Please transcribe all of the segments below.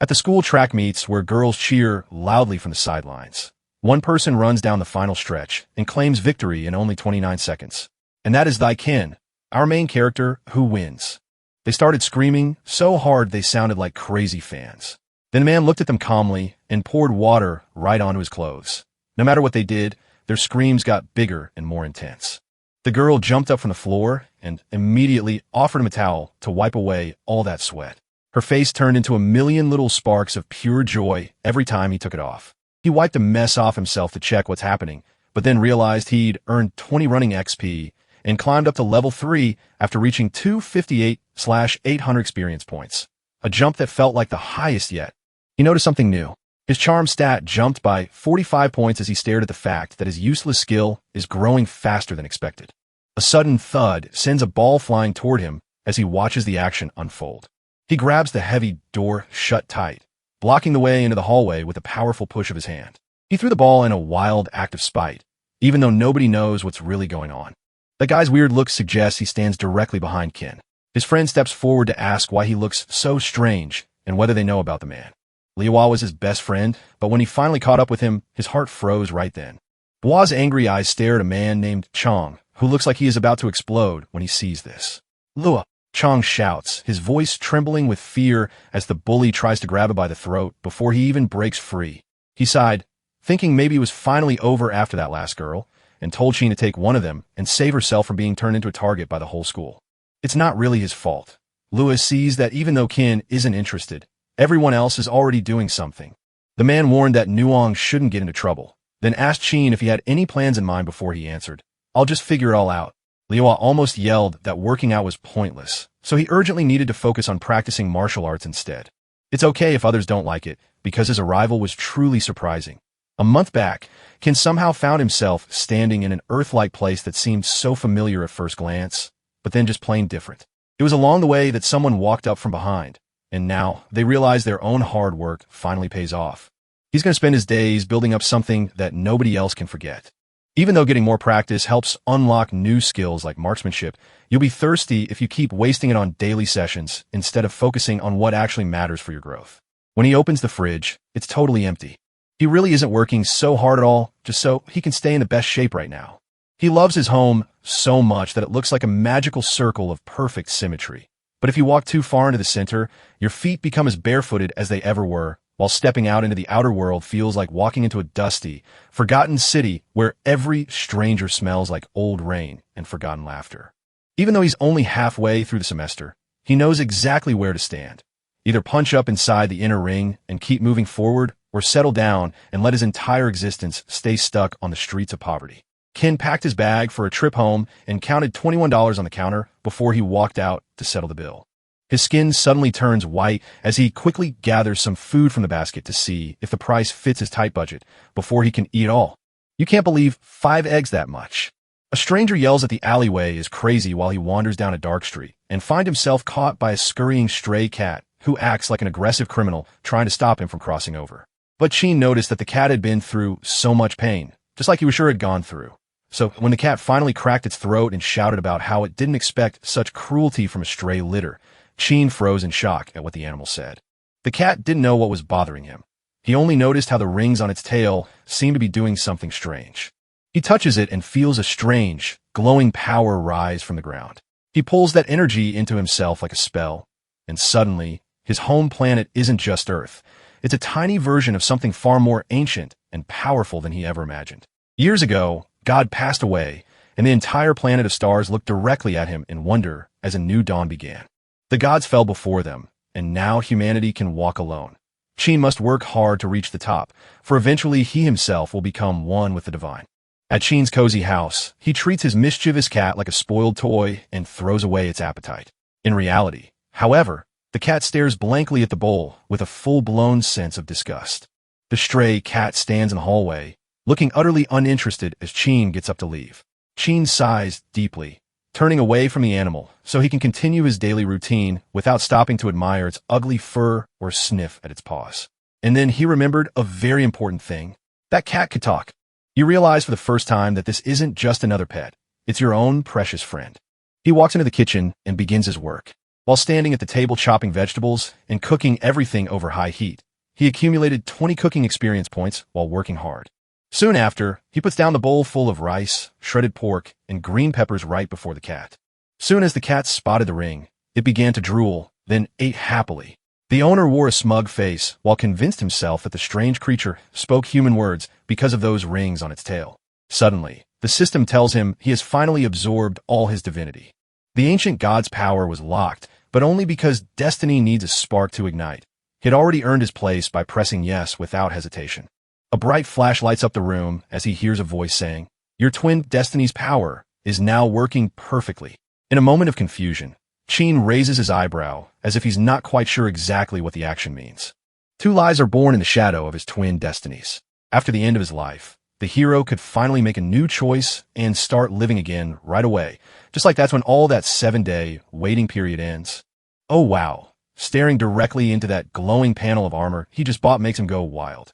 At the school track meets where girls cheer loudly from the sidelines, one person runs down the final stretch and claims victory in only 29 seconds. And that is Kin, our main character, who wins. They started screaming so hard they sounded like crazy fans. Then the man looked at them calmly and poured water right onto his clothes. No matter what they did, their screams got bigger and more intense. The girl jumped up from the floor and immediately offered him a towel to wipe away all that sweat. Her face turned into a million little sparks of pure joy every time he took it off. He wiped the mess off himself to check what's happening, but then realized he'd earned 20 running XP and climbed up to level 3 after reaching 258/800 experience points, a jump that felt like the highest yet. He noticed something new. His charm stat jumped by 45 points as he stared at the fact that his useless skill is growing faster than expected. A sudden thud sends a ball flying toward him as he watches the action unfold. He grabs the heavy door shut tight, blocking the way into the hallway with a powerful push of his hand. He threw the ball in a wild act of spite, even though nobody knows what's really going on. The guy's weird look suggests he stands directly behind Kin. His friend steps forward to ask why he looks so strange and whether they know about the man. Liuwa was his best friend, but when he finally caught up with him, his heart froze right then. Boa's angry eyes stare at a man named Chong, who looks like he is about to explode when he sees this. Lua, Chong shouts, his voice trembling with fear as the bully tries to grab him by the throat before he even breaks free. He sighed, thinking maybe it was finally over after that last girl, and told Sheen to take one of them and save herself from being turned into a target by the whole school. It's not really his fault. Lua sees that even though Kin isn't interested, everyone else is already doing something. The man warned that Nuong shouldn't get into trouble, then asked Sheen if he had any plans in mind before he answered, "I'll just figure it all out." Liuwa almost yelled that working out was pointless, so he urgently needed to focus on practicing martial arts instead. It's okay if others don't like it, because his arrival was truly surprising. A month back, Kin somehow found himself standing in an Earth-like place that seemed so familiar at first glance, but then just plain different. It was along the way that someone walked up from behind, and now they realize their own hard work finally pays off. He's going to spend his days building up something that nobody else can forget. Even though getting more practice helps unlock new skills like marksmanship, you'll be thirsty if you keep wasting it on daily sessions instead of focusing on what actually matters for your growth. When he opens the fridge, it's totally empty. He really isn't working so hard at all, just so he can stay in the best shape right now. He loves his home so much that it looks like a magical circle of perfect symmetry. But if you walk too far into the center, your feet become as barefooted as they ever were, while stepping out into the outer world feels like walking into a dusty, forgotten city where every stranger smells like old rain and forgotten laughter. Even though he's only halfway through the semester, he knows exactly where to stand. Either punch up inside the inner ring and keep moving forward, or settle down and let his entire existence stay stuck on the streets of poverty. Kin packed his bag for a trip home and counted $21 on the counter before he walked out to settle the bill. His skin suddenly turns white as he quickly gathers some food from the basket to see if the price fits his tight budget before he can eat all. You can't believe 5 eggs that much. A stranger yells at the alleyway is crazy while he wanders down a dark street and finds himself caught by a scurrying stray cat who acts like an aggressive criminal trying to stop him from crossing over. But Sheen noticed that the cat had been through so much pain, just like he was sure it had gone through. So when the cat finally cracked its throat and shouted about how it didn't expect such cruelty from a stray litter, Sheen froze in shock at what the animal said. The cat didn't know what was bothering him. He only noticed how the rings on its tail seemed to be doing something strange. He touches it and feels a strange, glowing power rise from the ground. He pulls that energy into himself like a spell, and suddenly, his home planet isn't just Earth. It's a tiny version of something far more ancient and powerful than he ever imagined. Years ago, God passed away, and the entire planet of stars looked directly at him in wonder as a new dawn began. The gods fell before them, and now humanity can walk alone. Sheen must work hard to reach the top, for eventually he himself will become one with the divine. At Sheen's cozy house, he treats his mischievous cat like a spoiled toy and throws away its appetite. In reality, however, the cat stares blankly at the bowl with a full-blown sense of disgust. The stray cat stands in the hallway, looking utterly uninterested as Sheen gets up to leave. Sheen sighs deeply, turning away from the animal so he can continue his daily routine without stopping to admire its ugly fur or sniff at its paws. And then he remembered a very important thing. That cat could talk. You realize for the first time that this isn't just another pet. It's your own precious friend. He walks into the kitchen and begins his work. While standing at the table chopping vegetables and cooking everything over high heat, he accumulated 20 cooking experience points while working hard. Soon after, he puts down the bowl full of rice, shredded pork, and green peppers right before the cat. Soon as the cat spotted the ring, it began to drool, then ate happily. The owner wore a smug face while convinced himself that the strange creature spoke human words because of those rings on its tail. Suddenly, the system tells him he has finally absorbed all his divinity. The ancient god's power was locked, but only because destiny needs a spark to ignite. He had already earned his place by pressing yes without hesitation. A bright flash lights up the room as he hears a voice saying, "Your twin destiny's power is now working perfectly." In a moment of confusion, Chin raises his eyebrow as if he's not quite sure exactly what the action means. Two lives are born in the shadow of his twin destinies. After the end of his life, the hero could finally make a new choice and start living again right away. Just like that's when all that 7-day waiting period ends. Oh wow, staring directly into that glowing panel of armor he just bought makes him go wild.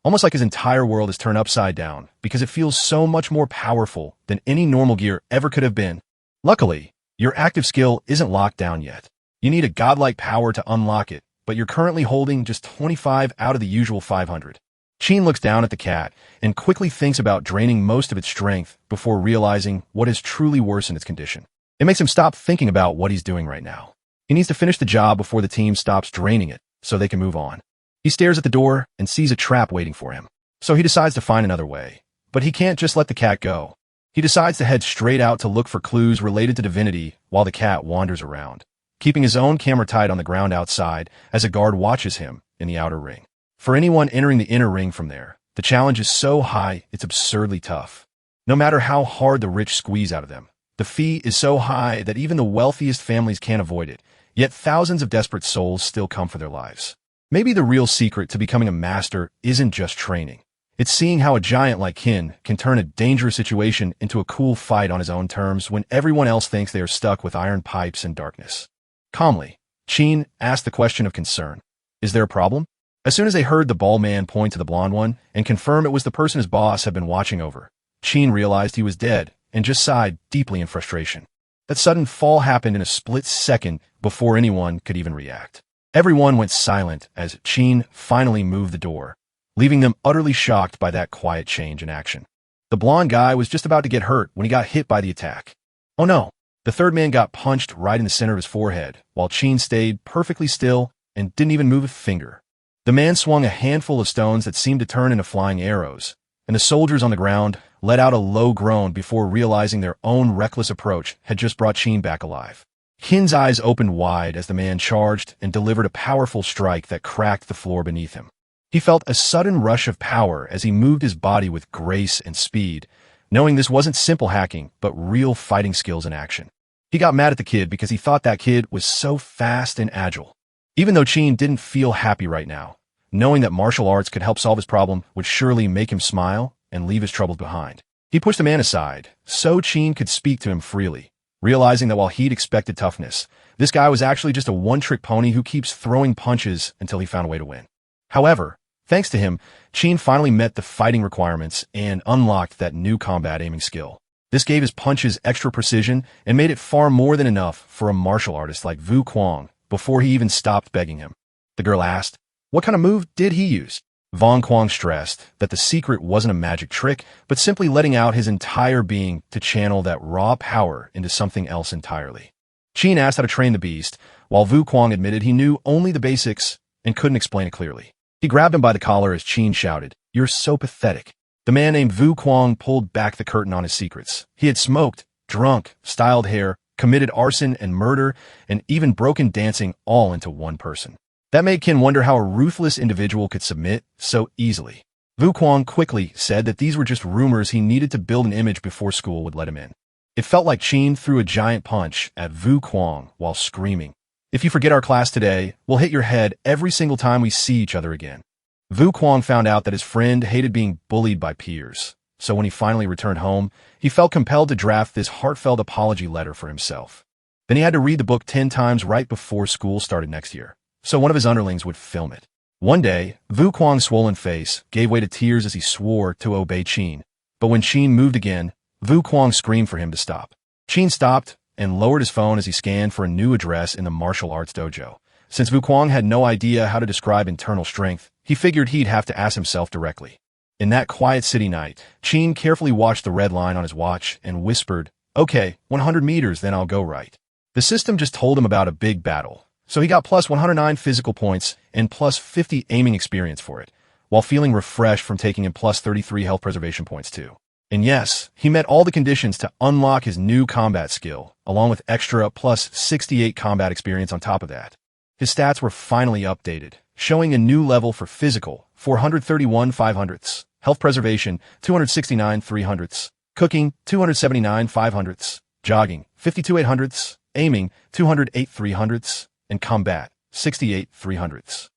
Almost like his entire world is turned upside down because it feels so much more powerful than any normal gear ever could have been. Luckily, your active skill isn't locked down yet. You need a godlike power to unlock it, but you're currently holding just 25 out of the usual 500. Chin looks down at the cat and quickly thinks about draining most of its strength before realizing what has truly worsened its condition. It makes him stop thinking about what he's doing right now. He needs to finish the job before the team stops draining it so they can move on. He stares at the door and sees a trap waiting for him. So he decides to find another way. But he can't just let the cat go. He decides to head straight out to look for clues related to divinity while the cat wanders around, keeping his own camera tight on the ground outside as a guard watches him in the outer ring. For anyone entering the inner ring from there, the challenge is so high it's absurdly tough. No matter how hard the rich squeeze out of them, the fee is so high that even the wealthiest families can't avoid it, yet thousands of desperate souls still come for their lives. Maybe the real secret to becoming a master isn't just training. It's seeing how a giant like Kin can turn a dangerous situation into a cool fight on his own terms when everyone else thinks they are stuck with iron pipes and darkness. Calmly, Chin asked the question of concern. Is there a problem? As soon as they heard the bald man point to the blonde one and confirm it was the person his boss had been watching over, Chin realized he was dead and just sighed deeply in frustration. That sudden fall happened in a split second before anyone could even react. Everyone went silent as Chin finally moved the door, leaving them utterly shocked by that quiet change in action. The blonde guy was just about to get hurt when he got hit by the attack. Oh no, the third man got punched right in the center of his forehead, while Chin stayed perfectly still and didn't even move a finger. The man swung a handful of stones that seemed to turn into flying arrows, and the soldiers on the ground let out a low groan before realizing their own reckless approach had just brought Chin back alive. Kin's eyes opened wide as the man charged and delivered a powerful strike that cracked the floor beneath him. He felt a sudden rush of power as he moved his body with grace and speed, knowing this wasn't simple hacking, but real fighting skills in action. He got mad at the kid because he thought that kid was so fast and agile. Even though Chin didn't feel happy right now, knowing that martial arts could help solve his problem would surely make him smile and leave his troubles behind. He pushed the man aside, so Chin could speak to him freely, realizing that while he'd expected toughness, this guy was actually just a one-trick pony who keeps throwing punches until he found a way to win. However, thanks to him, Chin finally met the fighting requirements and unlocked that new combat aiming skill. This gave his punches extra precision and made it far more than enough for a martial artist like Vu Kwang before he even stopped begging him. The girl asked, what kind of move did he use? Von Kwang stressed that the secret wasn't a magic trick, but simply letting out his entire being to channel that raw power into something else entirely. Chin asked how to train the beast, while Vu Kwang admitted he knew only the basics and couldn't explain it clearly. He grabbed him by the collar as Chin shouted, "You're so pathetic." The man named Vu Kwang pulled back the curtain on his secrets. He had smoked, drunk, styled hair, committed arson and murder, and even broken dancing all into one person. That made Kin wonder how a ruthless individual could submit so easily. Vu Kwang quickly said that these were just rumors he needed to build an image before school would let him in. It felt like Chin threw a giant punch at Vu Kwang while screaming, "If you forget our class today, we'll hit your head every single time we see each other again." Vu Kwang found out that his friend hated being bullied by peers, so when he finally returned home, he felt compelled to draft this heartfelt apology letter for himself. Then he had to read the book 10 times right before school started next year, so one of his underlings would film it. One day, Vu Kwang's swollen face gave way to tears as he swore to obey Chin, but when Chin moved again, Vu Kwang screamed for him to stop. Chin stopped and lowered his phone as he scanned for a new address in the martial arts dojo. Since Vukwang had no idea how to describe internal strength, he figured he'd have to ask himself directly. In that quiet city night, Qin carefully watched the red line on his watch and whispered, "Okay, 100 meters, then I'll go right." The system just told him about a big battle, so he got plus 109 physical points and plus 50 aiming experience for it, while feeling refreshed from taking in plus 33 health preservation points too. And yes, he met all the conditions to unlock his new combat skill, along with extra plus 68 combat experience on top of that. His stats were finally updated, showing a new level for physical, 431 500ths, health preservation, 269 300ths, cooking, 279 500ths, jogging, 52 800ths, aiming, 208 300ths, and combat, 68 300ths.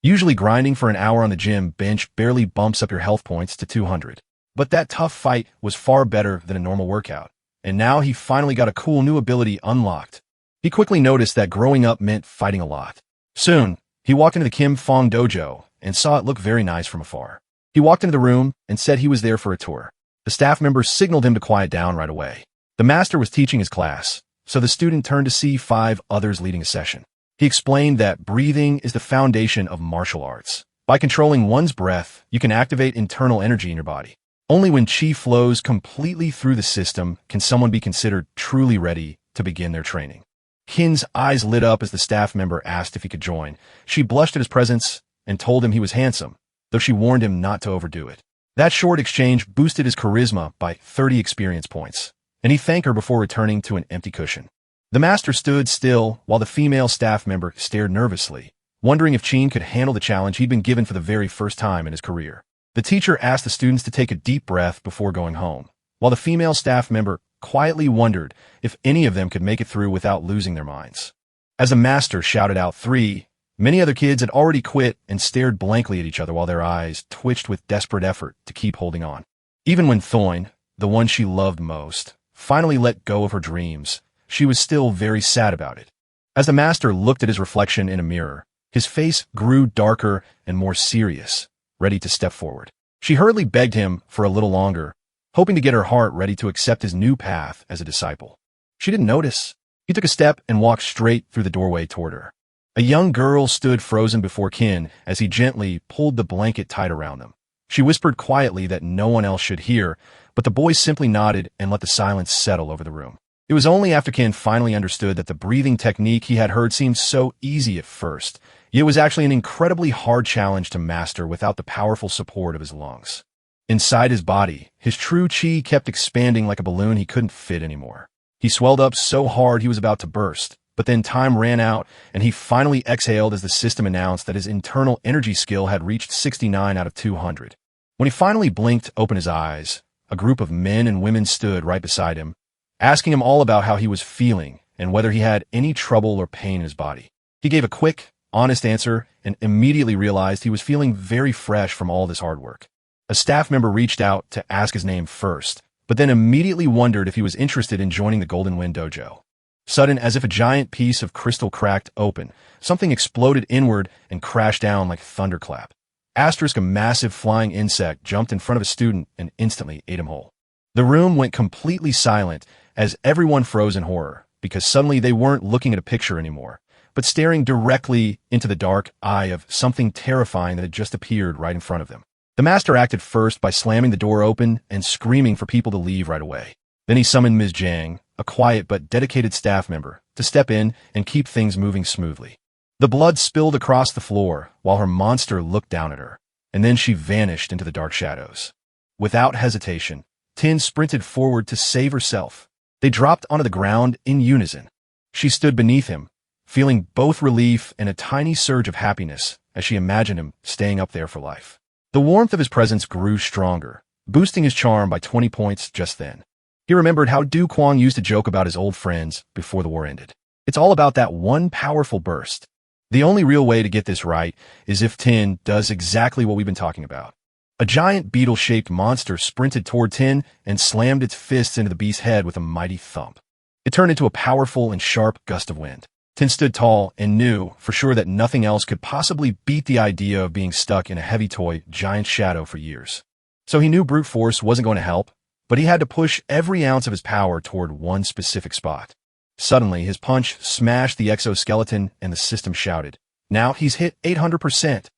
Usually grinding for an hour on the gym bench barely bumps up your health points to 200. But that tough fight was far better than a normal workout, and now he finally got a cool new ability unlocked. He quickly noticed that growing up meant fighting a lot. Soon, he walked into the Kim Fong dojo and saw it look very nice from afar. He walked into the room and said he was there for a tour. The staff member signaled him to quiet down right away. The master was teaching his class, so the student turned to see 5 others leading a session. He explained that breathing is the foundation of martial arts. By controlling one's breath, you can activate internal energy in your body. Only when qi flows completely through the system can someone be considered truly ready to begin their training. Qin's eyes lit up as the staff member asked if he could join. She blushed at his presence and told him he was handsome, though she warned him not to overdo it. That short exchange boosted his charisma by 30 experience points, and he thanked her before returning to an empty cushion. The master stood still while the female staff member stared nervously, wondering if Qin could handle the challenge he'd been given for the very first time in his career. The teacher asked the students to take a deep breath before going home, while the female staff member quietly wondered if any of them could make it through without losing their minds. As the master shouted out 3, many other kids had already quit and stared blankly at each other while their eyes twitched with desperate effort to keep holding on. Even when Thoin, the one she loved most, finally let go of her dreams, she was still very sad about it. As the master looked at his reflection in a mirror, his face grew darker and more serious, ready to step forward. She hurriedly begged him for a little longer, hoping to get her heart ready to accept his new path as a disciple. She didn't notice. He took a step and walked straight through the doorway toward her. A young girl stood frozen before Qin as he gently pulled the blanket tight around them. She whispered quietly that no one else should hear, but the boy simply nodded and let the silence settle over the room. It was only after Qin finally understood that the breathing technique he had heard seemed so easy at first, yet it was actually an incredibly hard challenge to master without the powerful support of his lungs. Inside his body, his true qi kept expanding like a balloon he couldn't fit anymore. He swelled up so hard he was about to burst, but then time ran out and he finally exhaled as the system announced that his internal energy skill had reached 69 out of 200. When he finally blinked open his eyes, a group of men and women stood right beside him, asking him all about how he was feeling and whether he had any trouble or pain in his body. He gave a quick, honest answer and immediately realized he was feeling very fresh from all this hard work. A staff member reached out to ask his name first, but then immediately wondered if he was interested in joining the Golden Wind Dojo. Sudden, as if a giant piece of crystal cracked open, something exploded inward and crashed down like a thunderclap. Asterisk, a massive flying insect jumped in front of a student and instantly ate him whole. The room went completely silent as everyone froze in horror, because suddenly they weren't looking at a picture anymore, but staring directly into the dark eye of something terrifying that had just appeared right in front of them. The master acted first by slamming the door open and screaming for people to leave right away. Then he summoned Ms. Jiang, a quiet but dedicated staff member, to step in and keep things moving smoothly. The blood spilled across the floor while her monster looked down at her, and then she vanished into the dark shadows. Without hesitation, Tin sprinted forward to save herself. They dropped onto the ground in unison. She stood beneath him, feeling both relief and a tiny surge of happiness as she imagined him staying up there for life. The warmth of his presence grew stronger, boosting his charm by 20 points just then. He remembered how Du Quang used to joke about his old friends before the war ended. It's all about that one powerful burst. The only real way to get this right is if Tin does exactly what we've been talking about. A giant beetle-shaped monster sprinted toward Tin and slammed its fists into the beast's head with a mighty thump. It turned into a powerful and sharp gust of wind. Tin stood tall and knew for sure that nothing else could possibly beat the idea of being stuck in a heavy toy giant shadow for years. So he knew brute force wasn't going to help, but he had to push every ounce of his power toward one specific spot. Suddenly, his punch smashed the exoskeleton and the system shouted, "Now he's hit 800%.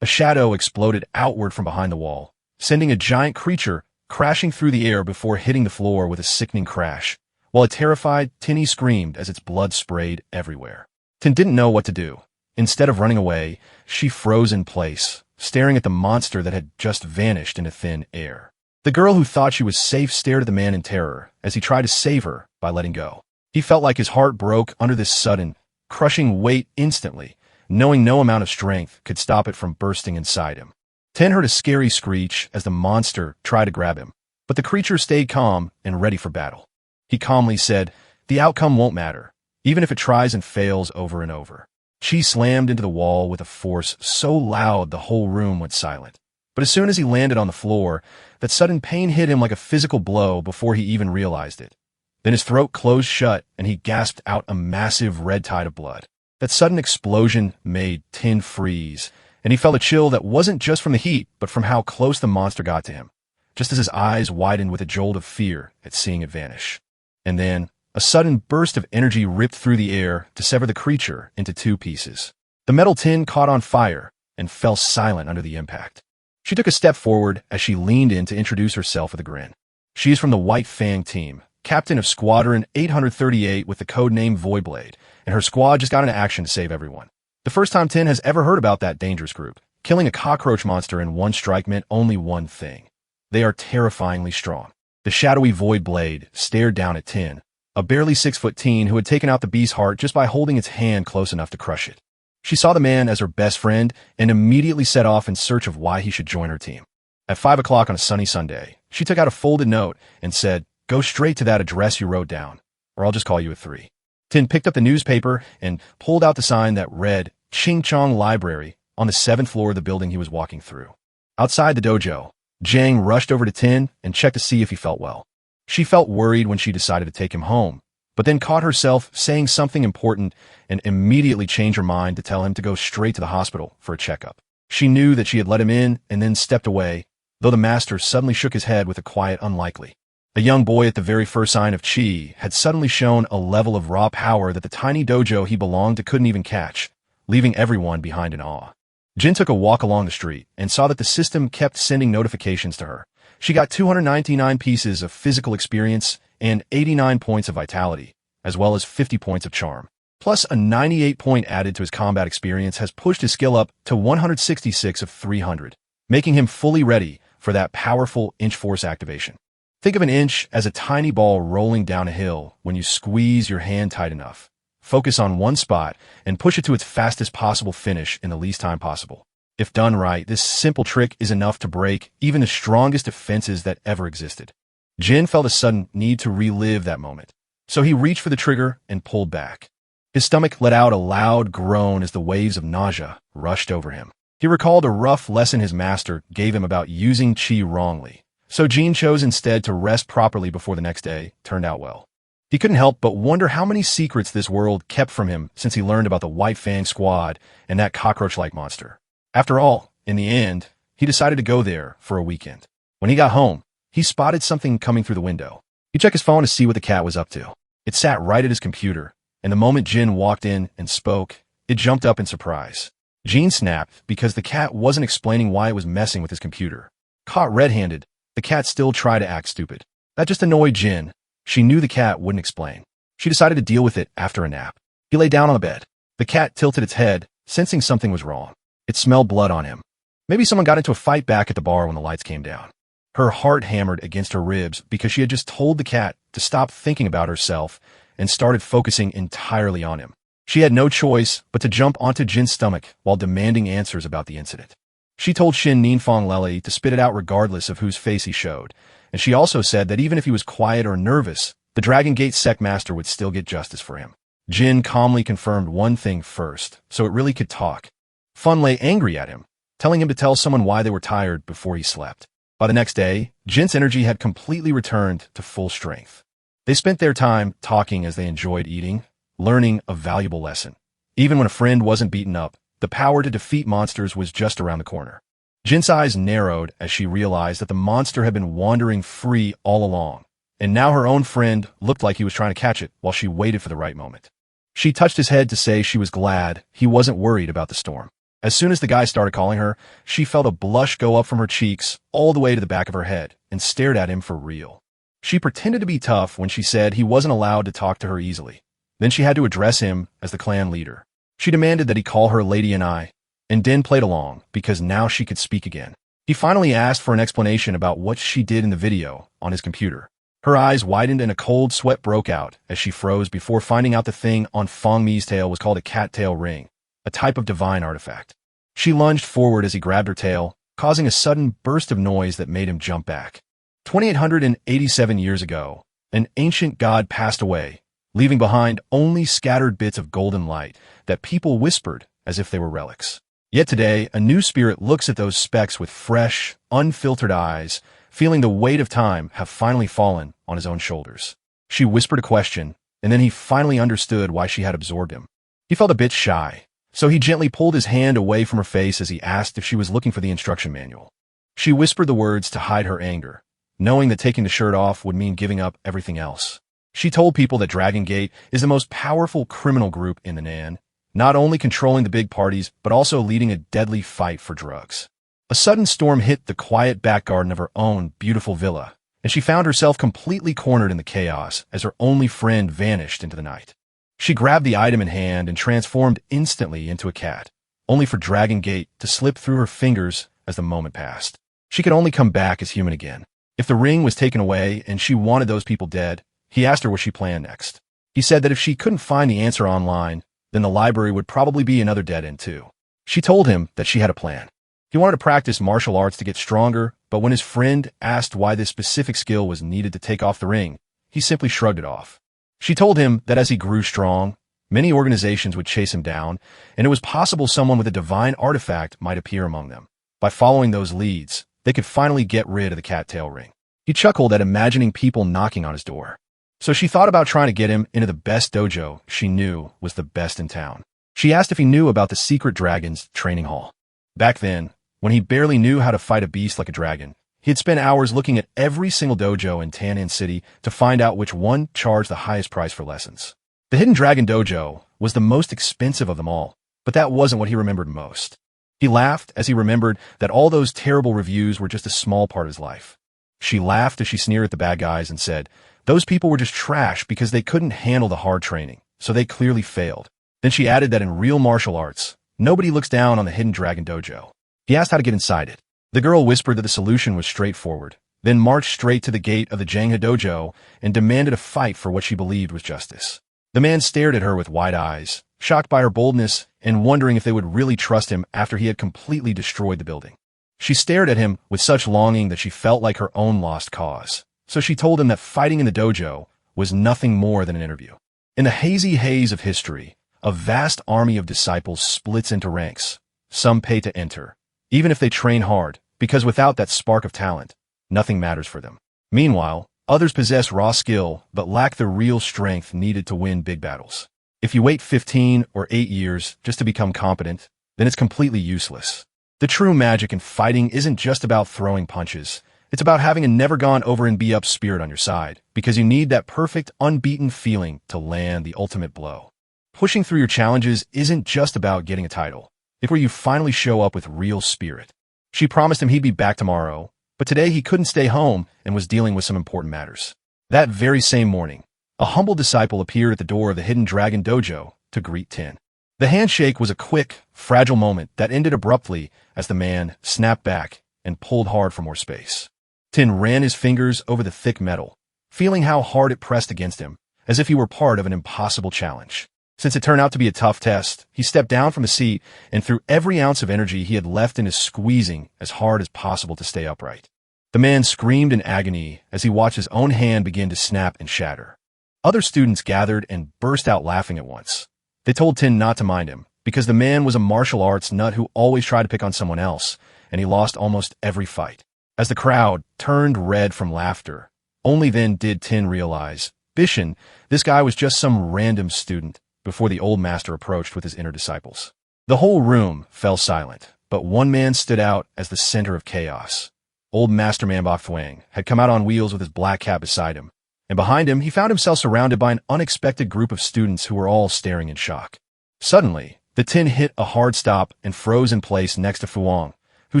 A shadow exploded outward from behind the wall, sending a giant creature crashing through the air before hitting the floor with a sickening crash, while a terrified Tinny screamed as its blood sprayed everywhere. Tin didn't know what to do. Instead of running away, she froze in place, staring at the monster that had just vanished into thin air. The girl who thought she was safe stared at the man in terror as he tried to save her by letting go. He felt like his heart broke under this sudden, crushing weight instantly, knowing no amount of strength could stop it from bursting inside him. Tin heard a scary screech as the monster tried to grab him, but the creature stayed calm and ready for battle. He calmly said, "The outcome won't matter, even if it tries and fails over and over." Chi slammed into the wall with a force so loud the whole room went silent. But as soon as he landed on the floor, that sudden pain hit him like a physical blow before he even realized it. Then his throat closed shut and he gasped out a massive red tide of blood. That sudden explosion made Tin freeze, and he felt a chill that wasn't just from the heat, but from how close the monster got to him, just as his eyes widened with a jolt of fear at seeing it vanish. And then, a sudden burst of energy ripped through the air to sever the creature into two pieces. The metal tin caught on fire and fell silent under the impact. She took a step forward as she leaned in to introduce herself with a grin. She is from the White Fang team, captain of Squadron 838 with the codename Voidblade, and her squad just got into action to save everyone. The first time Tin has ever heard about that dangerous group. Killing a cockroach monster in one strike meant only one thing. They are terrifyingly strong. The shadowy Voidblade stared down at Tin, a barely 6-foot teen who had taken out the beast's heart just by holding its hand close enough to crush it. She saw the man as her best friend and immediately set off in search of why he should join her team. At 5 o'clock on a sunny Sunday, she took out a folded note and said, "Go straight to that address you wrote down, or I'll just call you at 3. Tin picked up the newspaper and pulled out the sign that read Ching Chong Library on the 7th floor of the building he was walking through. Outside the dojo, Jang rushed over to Tin and checked to see if he felt well. She felt worried when she decided to take him home, but then caught herself saying something important and immediately changed her mind to tell him to go straight to the hospital for a checkup. She knew that she had let him in and then stepped away, though the master suddenly shook his head with a quiet unlikely. A young boy at the very first sign of Chi had suddenly shown a level of raw power that the tiny dojo he belonged to couldn't even catch, leaving everyone behind in awe. Jin took a walk along the street and saw that the system kept sending notifications to her. She got 299 pieces of physical experience and 89 points of vitality, as well as 50 points of charm. Plus a 98 point added to his combat experience has pushed his skill up to 166 of 300, making him fully ready for that powerful inch force activation. Think of an inch as a tiny ball rolling down a hill when you squeeze your hand tight enough. Focus on one spot and push it to its fastest possible finish in the least time possible. If done right, this simple trick is enough to break even the strongest defenses that ever existed. Jin felt a sudden need to relive that moment, so he reached for the trigger and pulled back. His stomach let out a loud groan as the waves of nausea rushed over him. He recalled a rough lesson his master gave him about using chi wrongly, so Jin chose instead to rest properly before the next day turned out well. He couldn't help but wonder how many secrets this world kept from him since he learned about the White Fang squad and that cockroach-like monster. After all, in the end, he decided to go there for a weekend. When he got home, he spotted something coming through the window. He checked his phone to see what the cat was up to. It sat right at his computer, and the moment Jin walked in and spoke, it jumped up in surprise. Jin snapped because the cat wasn't explaining why it was messing with his computer. Caught red-handed, the cat still tried to act stupid. That just annoyed Jin. She knew the cat wouldn't explain. She decided to deal with it after a nap. He lay down on the bed. The cat tilted its head, sensing something was wrong. It smelled blood on him. Maybe someone got into a fight back at the bar when the lights came down. Her heart hammered against her ribs because she had just told the cat to stop thinking about herself and started focusing entirely on him. She had no choice but to jump onto Jin's stomach while demanding answers about the incident. She told Shin Ninfong Lele to spit it out regardless of whose face he showed, and she also said that even if he was quiet or nervous, the Dragon Gate sect master would still get justice for him. Jin calmly confirmed one thing first, so it really could talk. Fun lay angry at him, telling him to tell someone why they were tired before he slept. By the next day, Jin's energy had completely returned to full strength. They spent their time talking as they enjoyed eating, learning a valuable lesson. Even when a friend wasn't beaten up, the power to defeat monsters was just around the corner. Jin's eyes narrowed as she realized that the monster had been wandering free all along, and now her own friend looked like he was trying to catch it while she waited for the right moment. She touched his head to say she was glad he wasn't worried about the storm. As soon as the guy started calling her, she felt a blush go up from her cheeks all the way to the back of her head and stared at him for real. She pretended to be tough when she said he wasn't allowed to talk to her easily. Then she had to address him as the clan leader. She demanded that he call her Lady and I, and Din played along because now she could speak again. He finally asked for an explanation about what she did in the video on his computer. Her eyes widened and a cold sweat broke out as she froze before finding out the thing on Fong Mi's tail was called a cattail ring, a type of divine artifact. She lunged forward as he grabbed her tail, causing a sudden burst of noise that made him jump back. 2,887 years ago, an ancient god passed away, leaving behind only scattered bits of golden light that people whispered as if they were relics. Yet today, a new spirit looks at those specks with fresh, unfiltered eyes, feeling the weight of time have finally fallen on his own shoulders. She whispered a question, and then he finally understood why she had absorbed him. He felt a bit shy, so he gently pulled his hand away from her face as he asked if she was looking for the instruction manual. She whispered the words to hide her anger, knowing that taking the shirt off would mean giving up everything else. She told people that Dragon Gate is the most powerful criminal group in the Nan, not only controlling the big parties, but also leading a deadly fight for drugs. A sudden storm hit the quiet back garden of her own beautiful villa, and she found herself completely cornered in the chaos as her only friend vanished into the night. She grabbed the item in hand and transformed instantly into a cat, only for Dragon Gate to slip through her fingers as the moment passed. She could only come back as human again. If the ring was taken away and she wanted those people dead, he asked her what she planned next. He said that if she couldn't find the answer online, then the library would probably be another dead end too. She told him that she had a plan. He wanted to practice martial arts to get stronger, but when his friend asked why this specific skill was needed to take off the ring, he simply shrugged it off. She told him that as he grew strong, many organizations would chase him down, and it was possible someone with a divine artifact might appear among them. By following those leads, they could finally get rid of the cattail ring. He chuckled at imagining people knocking on his door. So she thought about trying to get him into the best dojo she knew was the best in town. She asked if he knew about the secret dragon's training hall. Back then, when he barely knew how to fight a beast like a dragon, he had spent hours looking at every single dojo in Tan'an City to find out which one charged the highest price for lessons. The Hidden Dragon Dojo was the most expensive of them all, but that wasn't what he remembered most. He laughed as he remembered that all those terrible reviews were just a small part of his life. She laughed as she sneered at the bad guys and said, those people were just trash because they couldn't handle the hard training, so they clearly failed. Then she added that in real martial arts, nobody looks down on the Hidden Dragon Dojo. He asked how to get inside it. The girl whispered that the solution was straightforward, then marched straight to the gate of the Jangha Dojo and demanded a fight for what she believed was justice. The man stared at her with wide eyes, shocked by her boldness and wondering if they would really trust him after he had completely destroyed the building. She stared at him with such longing that she felt like her own lost cause. So she told him that fighting in the dojo was nothing more than an interview. In the hazy haze of history, a vast army of disciples splits into ranks. Some pay to enter, even if they train hard, because without that spark of talent, nothing matters for them. Meanwhile, others possess raw skill but lack the real strength needed to win big battles. If you wait 15 or 8 years just to become competent, then it's completely useless. The true magic in fighting isn't just about throwing punches. It's about having a never-gone-over-and-be-up spirit on your side, because you need that perfect, unbeaten feeling to land the ultimate blow. Pushing through your challenges isn't just about getting a title. It's where you finally show up with real spirit. She promised him he'd be back tomorrow, but today he couldn't stay home and was dealing with some important matters. That very same morning, a humble disciple appeared at the door of the Hidden Dragon Dojo to greet Tin. The handshake was a quick, fragile moment that ended abruptly as the man snapped back and pulled hard for more space. Tin ran his fingers over the thick metal, feeling how hard it pressed against him, as if he were part of an impossible challenge. Since it turned out to be a tough test, he stepped down from the seat and threw every ounce of energy he had left into squeezing as hard as possible to stay upright. The man screamed in agony as he watched his own hand begin to snap and shatter. Other students gathered and burst out laughing at once. They told Tin not to mind him, because the man was a martial arts nut who always tried to pick on someone else, and he lost almost every fight. As the crowd turned red from laughter, only then did Tin realize, Bishan, this guy was just some random student, before the old master approached with his inner disciples. The whole room fell silent, but one man stood out as the center of chaos. Old Master Man Bok Thwang had come out on wheels with his black cat beside him, and behind him he found himself surrounded by an unexpected group of students who were all staring in shock. Suddenly, the Tin hit a hard stop and froze in place next to Fuang, who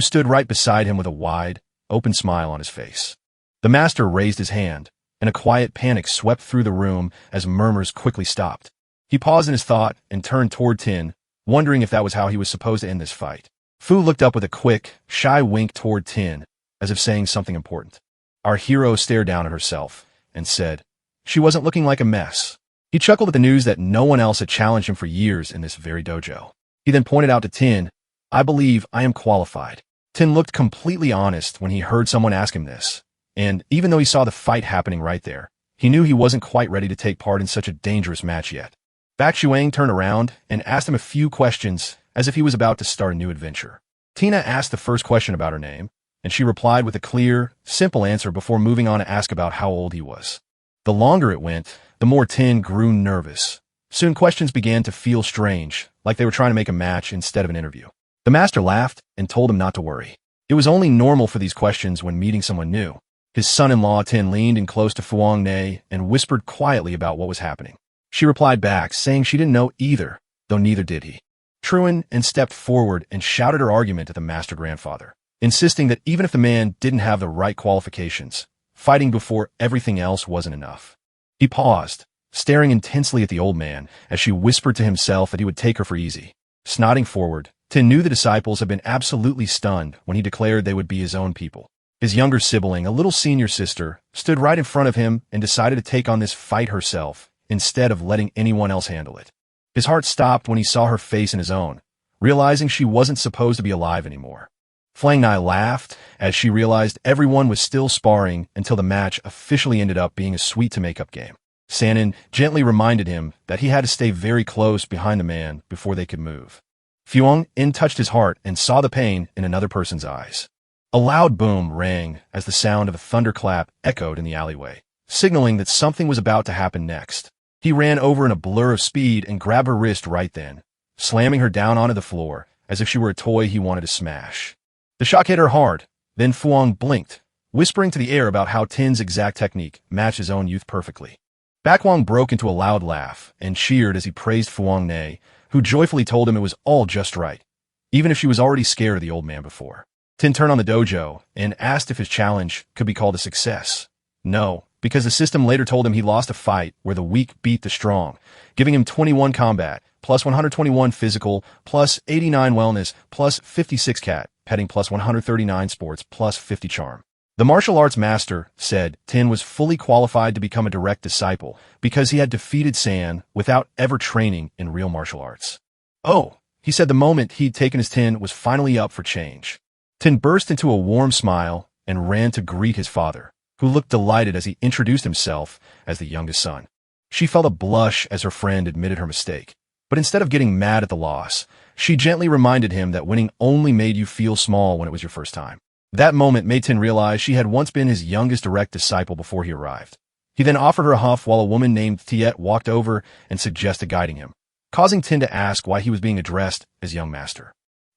stood right beside him with a wide, open smile on his face. The master raised his hand, and a quiet panic swept through the room as murmurs quickly stopped. He paused in his thought and turned toward Tin, wondering if that was how he was supposed to end this fight. Fu looked up with a quick, shy wink toward Tin, as if saying something important. Our hero stared down at herself and said, "She wasn't looking like a mess." He chuckled at the news that no one else had challenged him for years in this very dojo. He then pointed out to Tin, "I believe I am qualified." Tin looked completely honest when he heard someone ask him this, and even though he saw the fight happening right there, he knew he wasn't quite ready to take part in such a dangerous match yet. Baek Shuang turned around and asked him a few questions as if he was about to start a new adventure. Tina asked the first question about her name, and she replied with a clear, simple answer before moving on to ask about how old he was. The longer it went, the more Tin grew nervous. Soon questions began to feel strange, like they were trying to make a match instead of an interview. The master laughed and told him not to worry. It was only normal for these questions when meeting someone new. His son-in-law Tin leaned in close to Fuang Ne and whispered quietly about what was happening. She replied back, saying she didn't know either, though neither did he. Truan and stepped forward and shouted her argument at the master grandfather, insisting that even if the man didn't have the right qualifications, fighting before everything else wasn't enough. He paused, staring intensely at the old man as she whispered to himself that he would take her for easy. Snodding forward, Tin knew the disciples had been absolutely stunned when he declared they would be his own people. His younger sibling, a little senior sister, stood right in front of him and decided to take on this fight herself instead of letting anyone else handle it. His heart stopped when he saw her face in his own, realizing she wasn't supposed to be alive anymore. Flang Nai laughed as she realized everyone was still sparring until the match officially ended up being a sweet-to-make-up game. Sanin gently reminded him that he had to stay very close behind the man before they could move. Fuang In touched his heart and saw the pain in another person's eyes. A loud boom rang as the sound of a thunderclap echoed in the alleyway, signaling that something was about to happen next. He ran over in a blur of speed and grabbed her wrist right then, slamming her down onto the floor as if she were a toy he wanted to smash. The shock hit her hard, then Fuang blinked, whispering to the air about how Tin's exact technique matched his own youth perfectly. Bakwang broke into a loud laugh and cheered as he praised Fuang Ne, who joyfully told him it was all just right, even if she was already scared of the old man before. Tin turned on the dojo and asked if his challenge could be called a success. No, because the system later told him he lost a fight where the weak beat the strong, giving him 21 combat, plus 121 physical, plus 89 wellness, plus 56 cat, petting plus 139 sports, plus 50 charm. The martial arts master said Tin was fully qualified to become a direct disciple because he had defeated San without ever training in real martial arts. Oh, he said the moment he'd taken his Tin was finally up for change. Tin burst into a warm smile and ran to greet his father, who looked delighted as he introduced himself as the youngest son. She felt a blush as her friend admitted her mistake, but instead of getting mad at the loss, she gently reminded him that winning only made you feel small when it was your first time. That moment made Tin realize she had once been his youngest direct disciple before he arrived. He then offered her a huff while a woman named Tiet walked over and suggested guiding him, causing Tin to ask why he was being addressed as young master.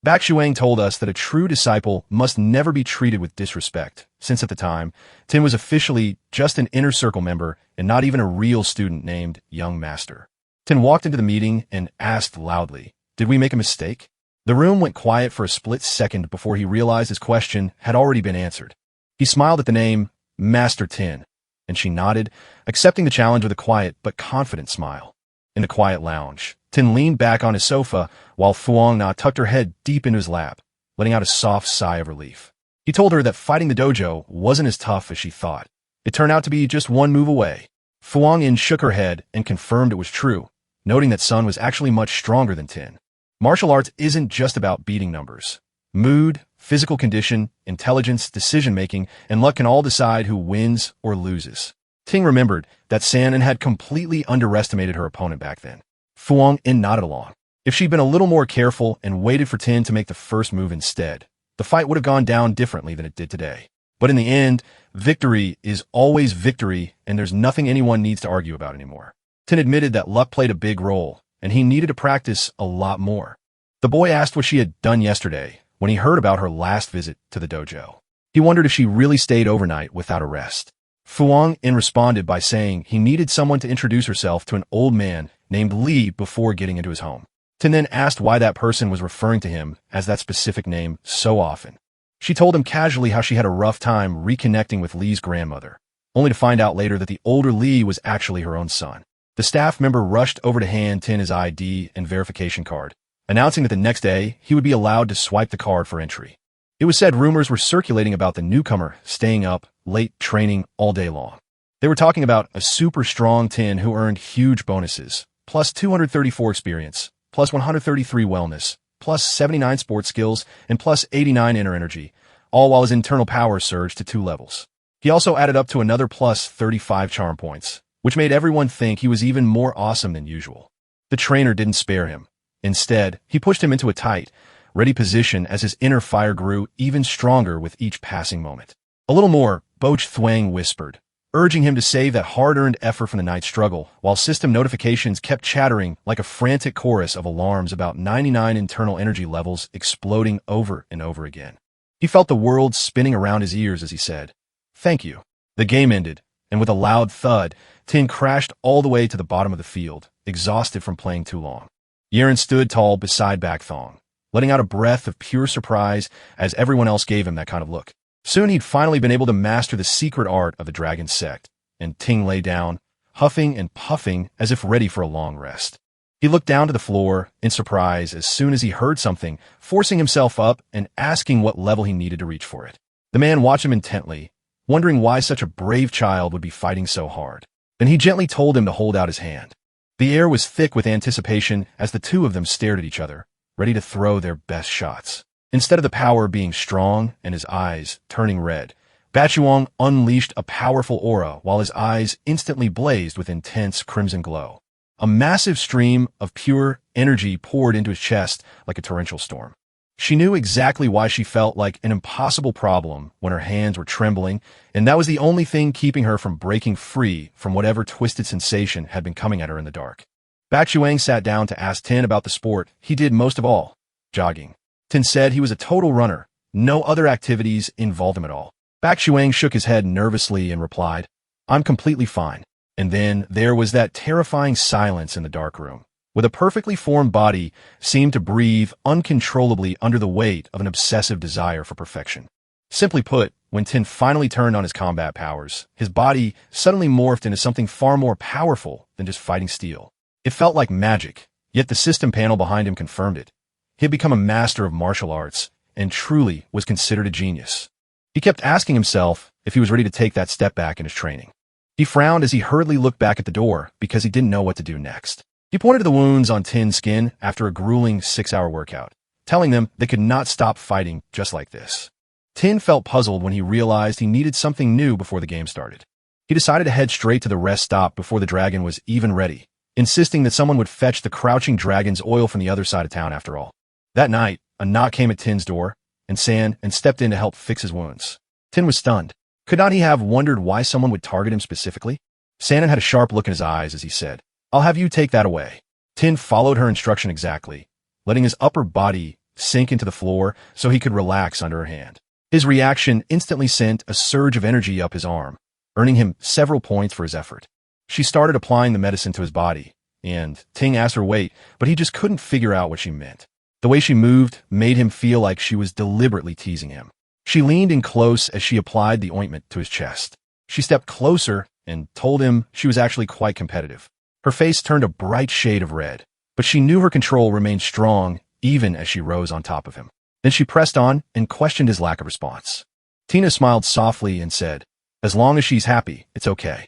Baek Shuang told us that a true disciple must never be treated with disrespect, since at the time, Tin was officially just an inner circle member and not even a real student named Young Master. Tin walked into the meeting and asked loudly, "Did we make a mistake?" The room went quiet for a split second before he realized his question had already been answered. He smiled at the name Master Tin, and she nodded, accepting the challenge with a quiet but confident smile. In the quiet lounge, Tin leaned back on his sofa while Fuang Na tucked her head deep into his lap, letting out a soft sigh of relief. He told her that fighting the dojo wasn't as tough as she thought. It turned out to be just one move away. Fuang In shook her head and confirmed it was true, noting that Sun was actually much stronger than Tin. Martial arts isn't just about beating numbers. Mood, physical condition, intelligence, decision-making, and luck can all decide who wins or loses. Ting remembered that San had completely underestimated her opponent back then. Fuang In nodded along. If she'd been a little more careful and waited for Tin to make the first move instead, the fight would have gone down differently than it did today. But in the end, victory is always victory, and there's nothing anyone needs to argue about anymore. Tin admitted that luck played a big role, and he needed to practice a lot more. The boy asked what she had done yesterday when he heard about her last visit to the dojo. He wondered if she really stayed overnight without a rest. Fuang responded by saying he needed someone to introduce herself to an old man named Li before getting into his home. Tin then asked why that person was referring to him as that specific name so often. She told him casually how she had a rough time reconnecting with Li's grandmother, only to find out later that the older Li was actually her own son. The staff member rushed over to hand Tin his ID and verification card, announcing that the next day he would be allowed to swipe the card for entry. It was said rumors were circulating about the newcomer staying up late training all day long. They were talking about a super strong Tin who earned huge bonuses, plus 234 experience, plus 133 wellness, plus 79 sports skills, and plus 89 inner energy, all while his internal power surged to 2 levels. He also added up to another plus 35 charm points, which made everyone think he was even more awesome than usual. The trainer didn't spare him. Instead, he pushed him into a tight, ready position as his inner fire grew even stronger with each passing moment. A little more, Boch Thuang whispered, urging him to save that hard-earned effort from the night's struggle, while system notifications kept chattering like a frantic chorus of alarms about 99 internal energy levels exploding over and over again. He felt the world spinning around his ears as he said, "Thank you." The game ended, and with a loud thud, Tin crashed all the way to the bottom of the field, exhausted from playing too long. Yeren stood tall beside Bak Thong, letting out a breath of pure surprise as everyone else gave him that kind of look. Soon he'd finally been able to master the secret art of the dragon sect, and Ting lay down, huffing and puffing as if ready for a long rest. He looked down to the floor in surprise as soon as he heard something, forcing himself up and asking what level he needed to reach for it. The man watched him intently, wondering why such a brave child would be fighting so hard. Then he gently told him to hold out his hand. The air was thick with anticipation as the two of them stared at each other, ready to throw their best shots. Instead of the power being strong and his eyes turning red, Bachuang unleashed a powerful aura while his eyes instantly blazed with intense crimson glow. A massive stream of pure energy poured into his chest like a torrential storm. She knew exactly why she felt like an impossible problem when her hands were trembling, and that was the only thing keeping her from breaking free from whatever twisted sensation had been coming at her in the dark. Bachuang sat down to ask Tin about the sport he did most of all, jogging. Tin said he was a total runner. No other activities involved him at all. Bachuang shook his head nervously and replied, "I'm completely fine." And then there was that terrifying silence in the dark room, with a perfectly formed body seemed to breathe uncontrollably under the weight of an obsessive desire for perfection. Simply put, when Tin finally turned on his combat powers, his body suddenly morphed into something far more powerful than just fighting steel. It felt like magic, yet the system panel behind him confirmed it. He had become a master of martial arts, and truly was considered a genius. He kept asking himself if he was ready to take that step back in his training. He frowned as he hurriedly looked back at the door because he didn't know what to do next. He pointed to the wounds on Tin's skin after a grueling 6-hour workout, telling them they could not stop fighting just like this. Tin felt puzzled when he realized he needed something new before the game started. He decided to head straight to the rest stop before the dragon was even ready, insisting that someone would fetch the crouching dragon's oil from the other side of town after all. That night, a knock came at Tin's door, and San stepped in to help fix his wounds. Tin was stunned. Could not he have wondered why someone would target him specifically? Sanan had a sharp look in his eyes as he said, "I'll have you take that away." Tin followed her instruction exactly, letting his upper body sink into the floor so he could relax under her hand. His reaction instantly sent a surge of energy up his arm, earning him several points for his effort. She started applying the medicine to his body, and Ting asked her wait, but he just couldn't figure out what she meant. The way she moved made him feel like she was deliberately teasing him. She leaned in close as she applied the ointment to his chest. She stepped closer and told him she was actually quite competitive. Her face turned a bright shade of red, but she knew her control remained strong even as she rose on top of him. Then she pressed on and questioned his lack of response. Tina smiled softly and said, "As long as she's happy, it's okay."